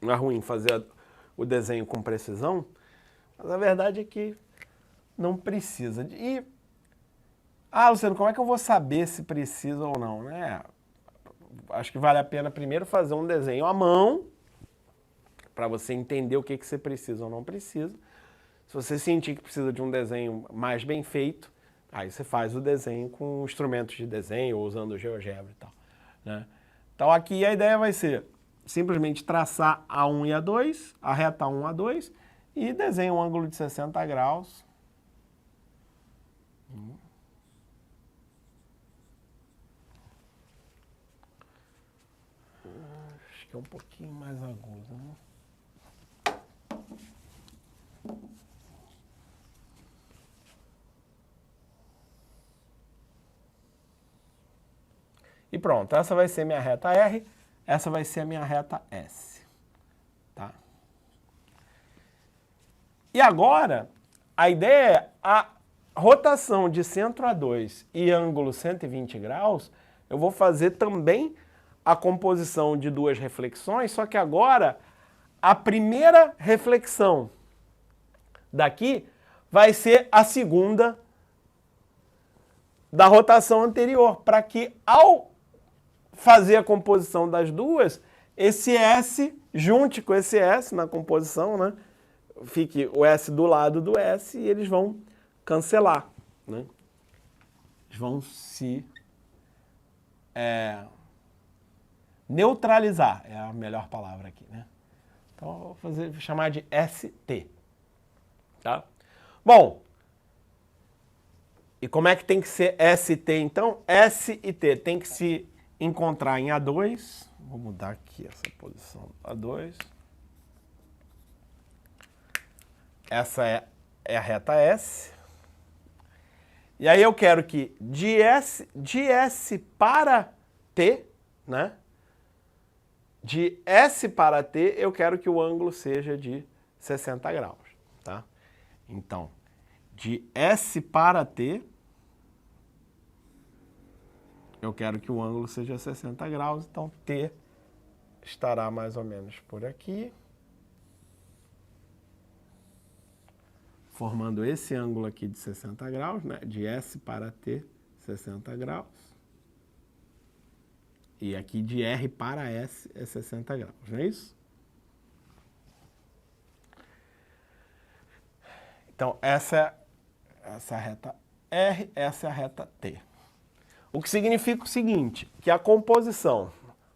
não é ruim fazer o desenho com precisão, mas a verdade é que não precisa. E, Luciano, como é que eu vou saber se precisa ou não? Acho que vale a pena primeiro fazer um desenho à mão, para você entender o que você precisa ou não precisa. Se você sentir que precisa de um desenho mais bem feito, aí você faz o desenho com instrumentos de desenho ou usando o GeoGebra e tal, né? Então aqui a ideia vai ser simplesmente traçar A1 e A2, a reta 1 a 2, e desenha um ângulo de 60 graus. Acho que é um pouquinho mais agudo, né? E pronto, essa vai ser minha reta R, essa vai ser a minha reta S. Tá? E agora, a ideia é a rotação de centro A2 e ângulo 120 graus, eu vou fazer também a composição de 2 reflexões, só que agora a primeira reflexão daqui vai ser a segunda da rotação anterior, para que ao fazer a composição das duas, esse S junte com esse S na composição, né? Fique o S do lado do S e eles vão cancelar, né? Eles vão se neutralizar, é a melhor palavra aqui, né? Então, vou chamar de ST, tá? Bom, e como é que tem que ser ST, então? S e T tem que se encontrar em A2. Vou mudar aqui essa posição. A2. Essa é a reta S. E aí eu quero que de S para T, né? De S para T, eu quero que o ângulo seja de 60 graus, tá? Então, de S para T, eu quero que o ângulo seja 60 graus, então T estará mais ou menos por aqui, formando esse ângulo aqui de 60 graus, né? De S para T, 60 graus. E aqui de R para S é 60 graus, não é isso? Então, essa é a reta R, essa é a reta T. O que significa o seguinte, que a composição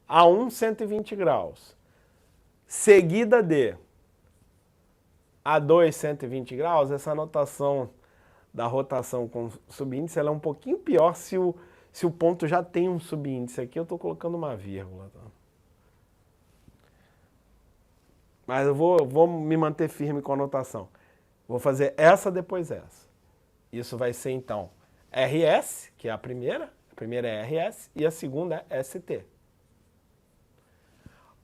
A1, 120 graus, seguida de A2, 120 graus, essa notação da rotação com subíndice ela é um pouquinho pior se o ponto já tem um subíndice. Aqui eu estou colocando uma vírgula. Tá? Mas eu vou me manter firme com a notação. Vou fazer essa depois essa. Isso vai ser, então, RS, que é a primeira é RS, e a segunda é ST.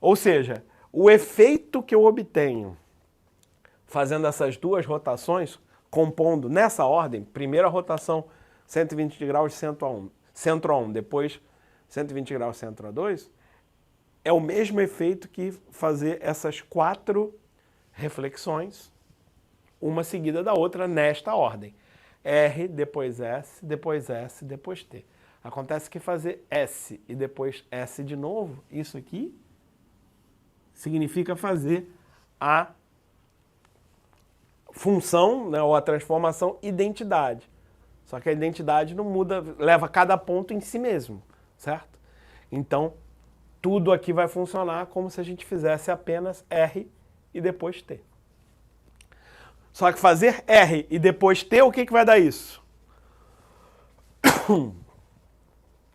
Ou seja, o efeito que eu obtenho fazendo essas duas rotações, compondo nessa ordem, primeira rotação 120 graus centro a 1, depois 120 graus centro a 2, é o mesmo efeito que fazer essas 4 reflexões, uma seguida da outra, nesta ordem. R, depois S, depois S, depois T. Acontece que fazer S e depois S de novo, isso aqui, significa fazer a função, né, ou a transformação identidade. Só que a identidade não muda, leva cada ponto em si mesmo, certo? Então, tudo aqui vai funcionar como se a gente fizesse apenas R e depois T. Só que fazer R e depois T, o que vai dar isso?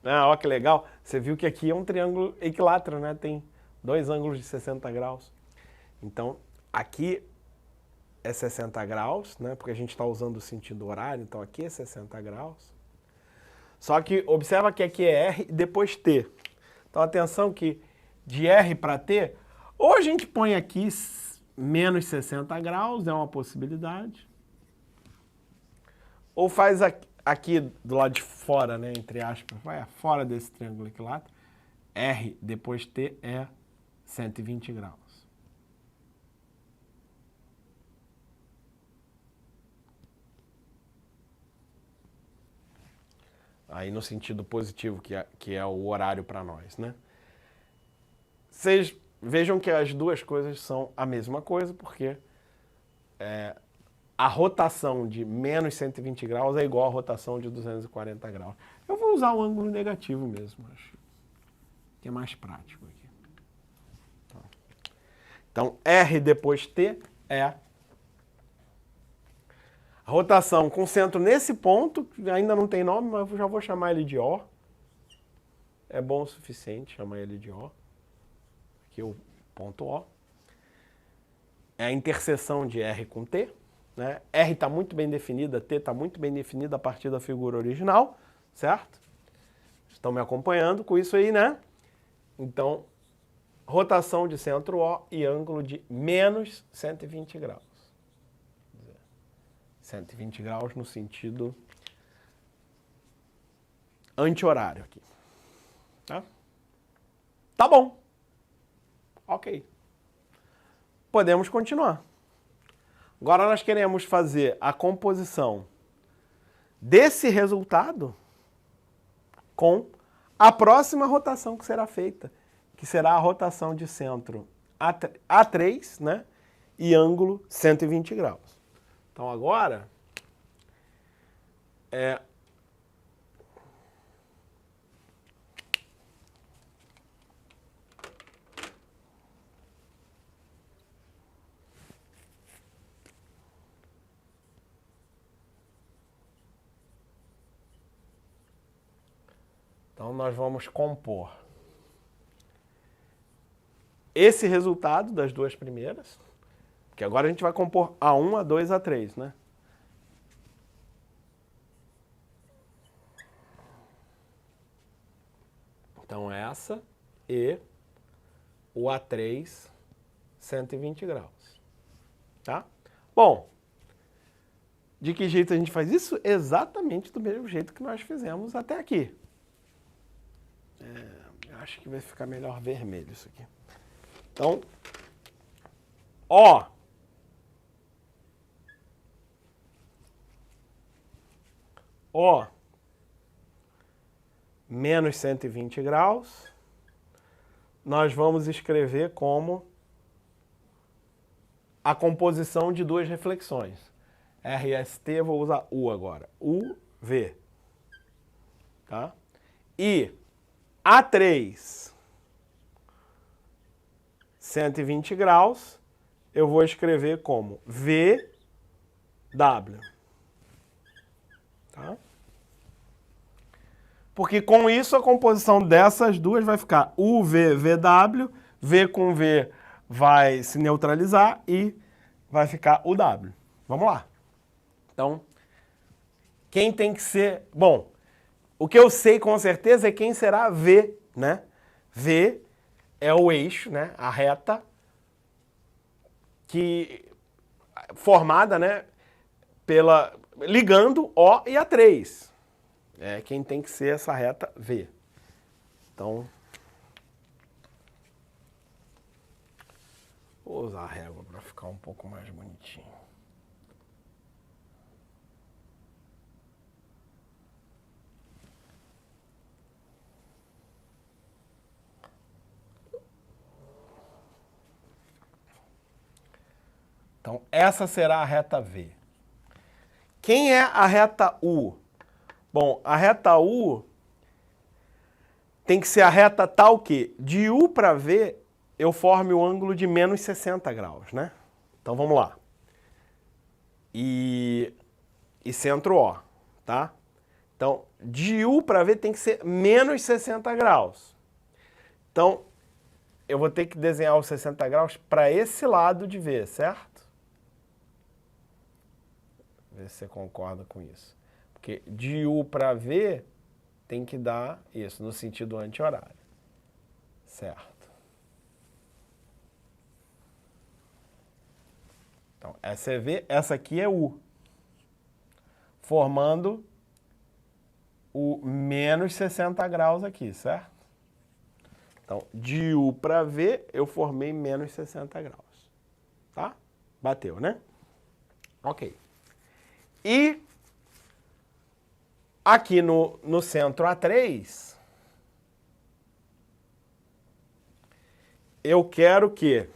Olha que legal. Você viu que aqui é um triângulo equilátero, né? Tem 2 ângulos de 60 graus. Então, aqui é 60 graus, né? Porque a gente está usando o sentido horário, então aqui é 60 graus. Só que observa que aqui é R e depois T. Então, atenção que de R para T, ou a gente põe aqui menos 60 graus, é uma possibilidade. Ou faz aqui do lado de fora, né, entre aspas, vai fora desse triângulo equilátero, R depois T é 120 graus. Aí no sentido positivo, que é o horário para nós, né? Vocês vejam que as duas coisas são a mesma coisa, porque a rotação de menos 120 graus é igual à rotação de 240 graus. Eu vou usar o ângulo negativo mesmo, acho que é mais prático aqui. Então, R depois T é a rotação com centro nesse ponto, ainda não tem nome, mas eu já vou chamar ele de O. É bom o suficiente chamar ele de O. Aqui é o ponto O. É a interseção de R com T. Né? R está muito bem definida, T está muito bem definida a partir da figura original, certo? Estão me acompanhando com isso aí, né? Então, rotação de centro O e ângulo de menos 120 graus. 120 graus no sentido anti-horário aqui. Tá bom. Ok. Podemos continuar. Agora nós queremos fazer a composição desse resultado com a próxima rotação que será feita, que será a rotação de centro A3, né, e ângulo 120 graus. Então agora, então nós vamos compor esse resultado das duas primeiras, que agora a gente vai compor A1, A2, A3, né? Então essa e o A3, 120 graus. Tá? Bom, de que jeito a gente faz isso? Exatamente do mesmo jeito que nós fizemos até aqui. Acho que vai ficar melhor vermelho isso aqui. Então, O menos 120 graus, nós vamos escrever como a composição de duas reflexões. RST, vou usar U agora. UV. Tá? E A3 120 graus, eu vou escrever como VW. Tá? Porque com isso a composição dessas duas vai ficar UV-VW, V com V vai se neutralizar e vai ficar o W. Vamos lá. Então, quem tem que ser... Bom, o que eu sei com certeza é quem será V, né? V é o eixo, né? A reta que formada, né? Ligando O e A3. É quem tem que ser essa reta V. Então, vou usar a régua para ficar um pouco mais bonitinho. Então, essa será a reta V. Quem é a reta U? Bom, a reta U tem que ser a reta tal que, de U para V, eu forme o ângulo de menos 60 graus, né? Então, vamos lá. E centro O, tá? Então, de U para V tem que ser menos 60 graus. Então, eu vou ter que desenhar os 60 graus para esse lado de V, certo? Vê se você concorda com isso. Porque de U para V tem que dar isso, no sentido anti-horário. Certo. Então, essa é V, essa aqui é U. Formando o menos 60 graus aqui, certo? Então, de U para V, eu formei menos 60 graus. Tá? Bateu, né? Ok. E aqui no centro A3, eu quero que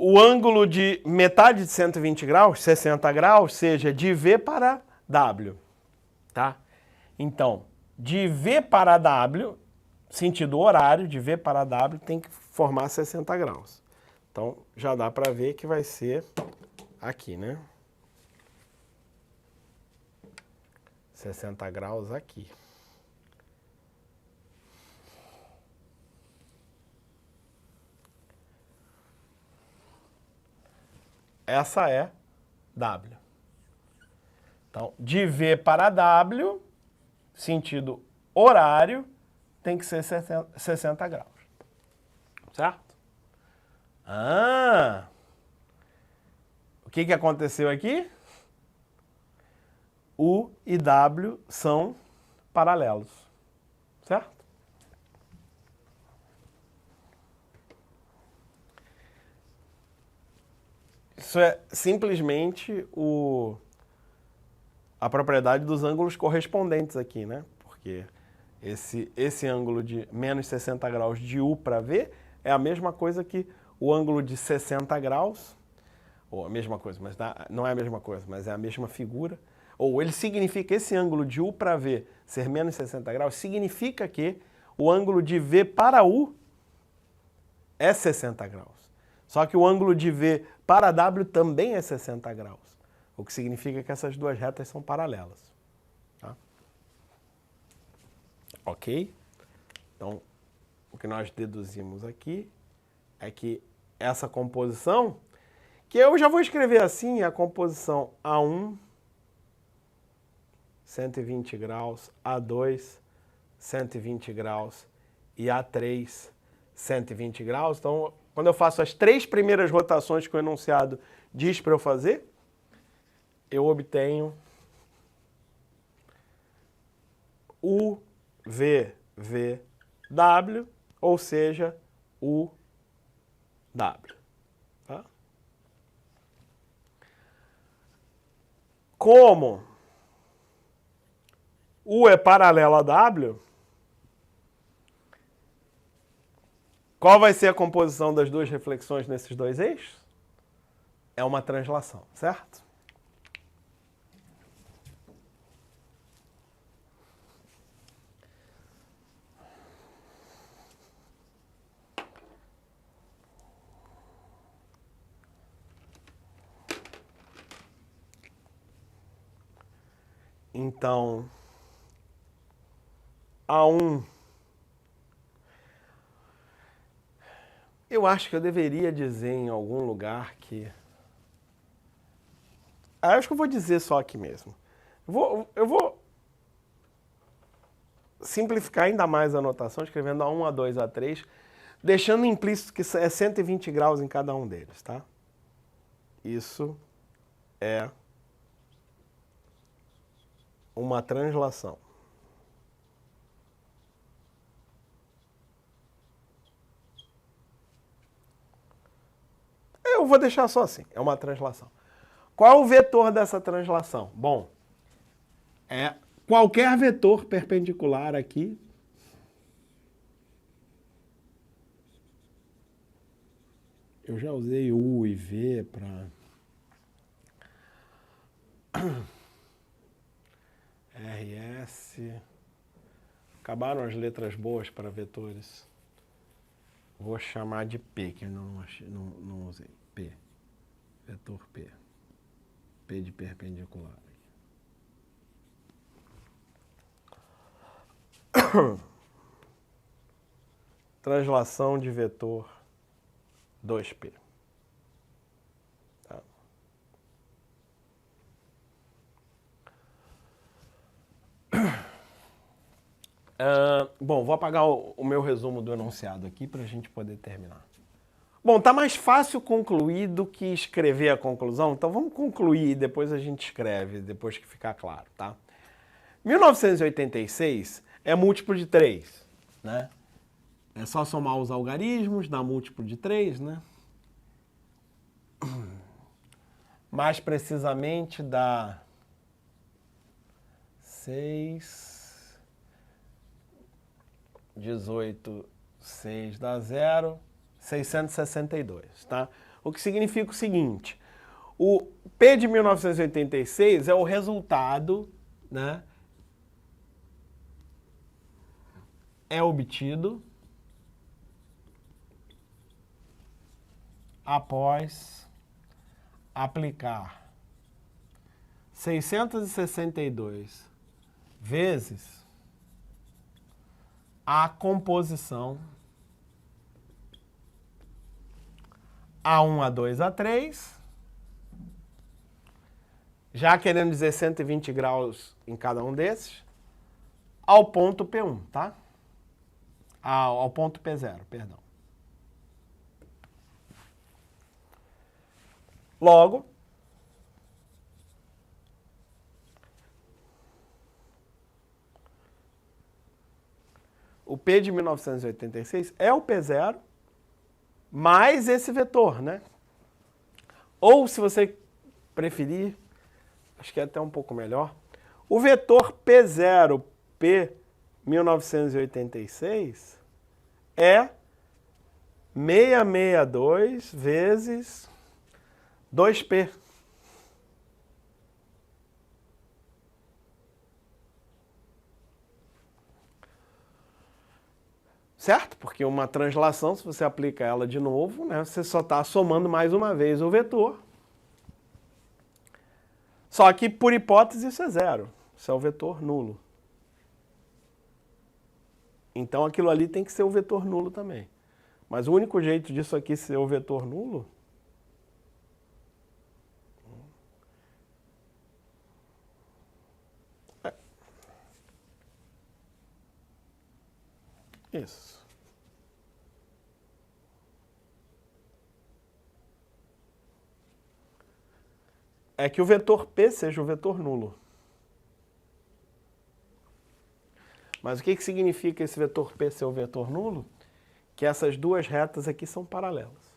o ângulo de metade de 120 graus, 60 graus, seja de V para W, tá? Então, de V para W, sentido horário, de V para W, tem que formar 60 graus. Então, já dá para ver que vai ser aqui, né? 60 graus aqui. Essa é W. Então, de V para W, sentido horário, tem que ser 60 graus. Certo? O que aconteceu aqui? U e W são paralelos. Certo? Isso é simplesmente a propriedade dos ângulos correspondentes aqui, né? Porque esse ângulo de menos 60 graus de U para V é a mesma coisa que o ângulo de 60 graus, ou a mesma coisa, mas não é a mesma coisa, mas é a mesma figura. Ou ele significa, esse ângulo de U para V ser menos 60 graus, significa que o ângulo de V para U é 60 graus. Só que o ângulo de V para W também é 60 graus, o que significa que essas duas retas são paralelas. Tá? Ok? Então, o que nós deduzimos aqui é que essa composição, que eu já vou escrever assim, a composição A1, 120 graus, A2, 120 graus e A3, 120 graus. Então, quando eu faço as três primeiras rotações que o enunciado diz para eu fazer, eu obtenho UVVW, ou seja, UW. Tá? Como U é paralelo a W, Qual vai ser a composição das duas reflexões nesses dois eixos? É uma translação, certo? Então, A1, eu acho que eu deveria dizer em algum lugar que... acho que eu vou dizer só aqui mesmo. Eu vou simplificar ainda mais a anotação, escrevendo A1, A2, A3, deixando implícito que é 120 graus em cada um deles, tá? Isso é uma translação. Eu vou deixar só assim, é uma translação. Qual é o vetor dessa translação? Bom, é qualquer vetor perpendicular aqui eu já usei U e V para RS. Acabaram as letras boas para vetores. Vou chamar de P, que eu não usei. P. Vetor P. P de perpendicular. Translação de vetor 2P. Tá. Bom, vou apagar o meu resumo do enunciado aqui para a gente poder terminar. Bom, tá mais fácil concluir do que escrever a conclusão, então vamos concluir e depois a gente escreve, depois que ficar claro, tá? 1986 é múltiplo de 3, né? É só somar os algarismos, dá múltiplo de 3, né? Mais precisamente dá 6, 18, 6 dá 0, 662, tá? O que significa o seguinte, o P de 1986 é o resultado, né? É obtido após aplicar 662 vezes a composição A1, A2, A3, já querendo dizer 120 graus em cada um desses, ao ponto P1, tá? Ao ponto P0, perdão. Logo, o P de 1986 é o P0 mais esse vetor, né? Ou, se você preferir, acho que é até um pouco melhor, o vetor P0, P 1986 é 662 vezes 2P. Certo? Porque uma translação, se você aplica ela de novo, né, você só está somando mais uma vez o vetor. Só que, por hipótese, isso é zero. Isso é o vetor nulo. Então, aquilo ali tem que ser o vetor nulo também. Mas o único jeito disso aqui ser o vetor nulo... Isso. É que o vetor P seja o vetor nulo. Mas o que significa esse vetor P ser o vetor nulo? Que essas duas retas aqui são paralelas.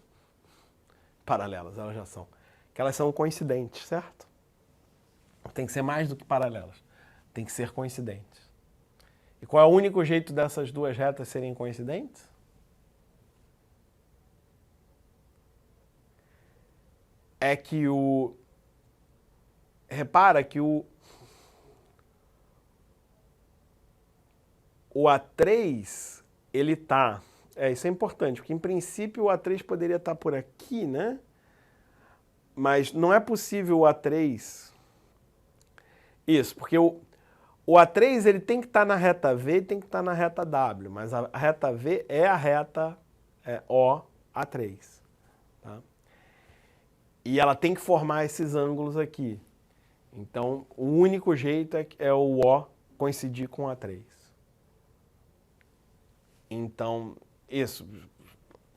Paralelas, elas já são. Que elas são coincidentes, certo? Tem que ser mais do que paralelas. Tem que ser coincidentes. E qual é o único jeito dessas duas retas serem coincidentes? é que repara que o A3, ele tá... isso é importante, porque em princípio o A3 poderia estar por aqui, né? Mas não é possível o A3... Isso, porque o A3 ele tem que estar na reta V e tem que estar na reta W, mas a reta V é a reta OA3. Tá? E ela tem que formar esses ângulos aqui. Então, o único jeito é o O coincidir com o A3. Então, isso.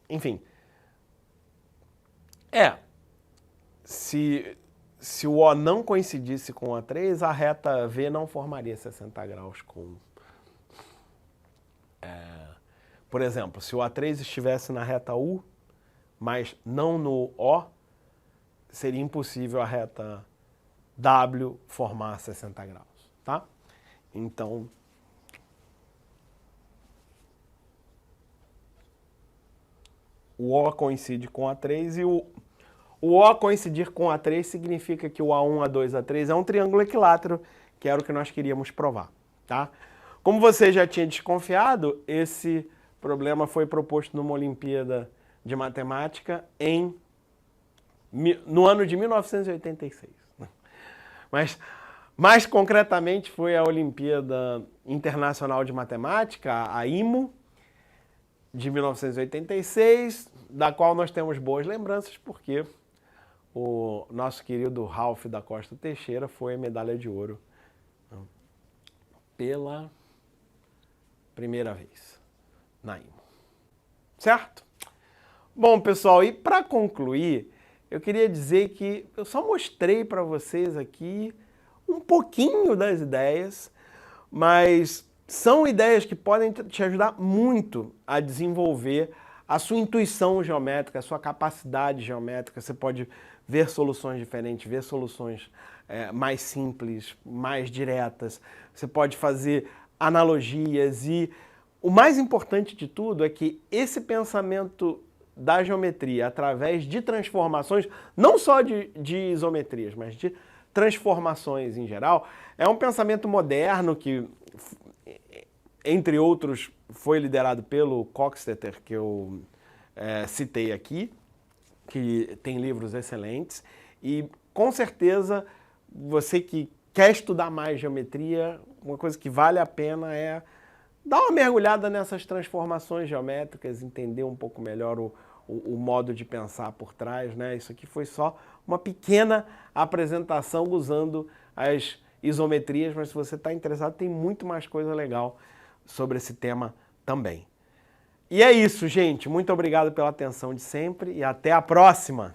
Enfim. Se o O não coincidisse com o A3, a reta V não formaria 60 graus com... Por exemplo, se o A3 estivesse na reta U, mas não no O, seria impossível a reta W formar 60 graus, tá? Então, o O coincide com o A3 e o O coincidir com o A3 significa que o A1, A2, A3 é um triângulo equilátero, que era o que nós queríamos provar, tá? Como você já tinha desconfiado, esse problema foi proposto numa Olimpíada de Matemática no ano de 1986. Mas, mais concretamente, foi a Olimpíada Internacional de Matemática, a IMO, de 1986, da qual nós temos boas lembranças, porque o nosso querido Ralph da Costa Teixeira foi a medalha de ouro pela primeira vez na IMO. Certo? Bom, pessoal, e para concluir, eu queria dizer que eu só mostrei para vocês aqui um pouquinho das ideias, mas são ideias que podem te ajudar muito a desenvolver a sua intuição geométrica, a sua capacidade geométrica. Você pode ver soluções diferentes, ver soluções mais simples, mais diretas. Você pode fazer analogias e o mais importante de tudo é que esse pensamento da geometria através de transformações, não só de isometrias, mas de transformações em geral, é um pensamento moderno que, entre outros, foi liderado pelo Coxeter, que eu citei aqui, que tem livros excelentes, e com certeza você que quer estudar mais geometria, uma coisa que vale a pena é dar uma mergulhada nessas transformações geométricas, entender um pouco melhor o modo de pensar por trás, né? Isso aqui foi só uma pequena apresentação usando as isometrias, mas se você está interessado, tem muito mais coisa legal sobre esse tema também. E é isso, gente. Muito obrigado pela atenção de sempre e até a próxima!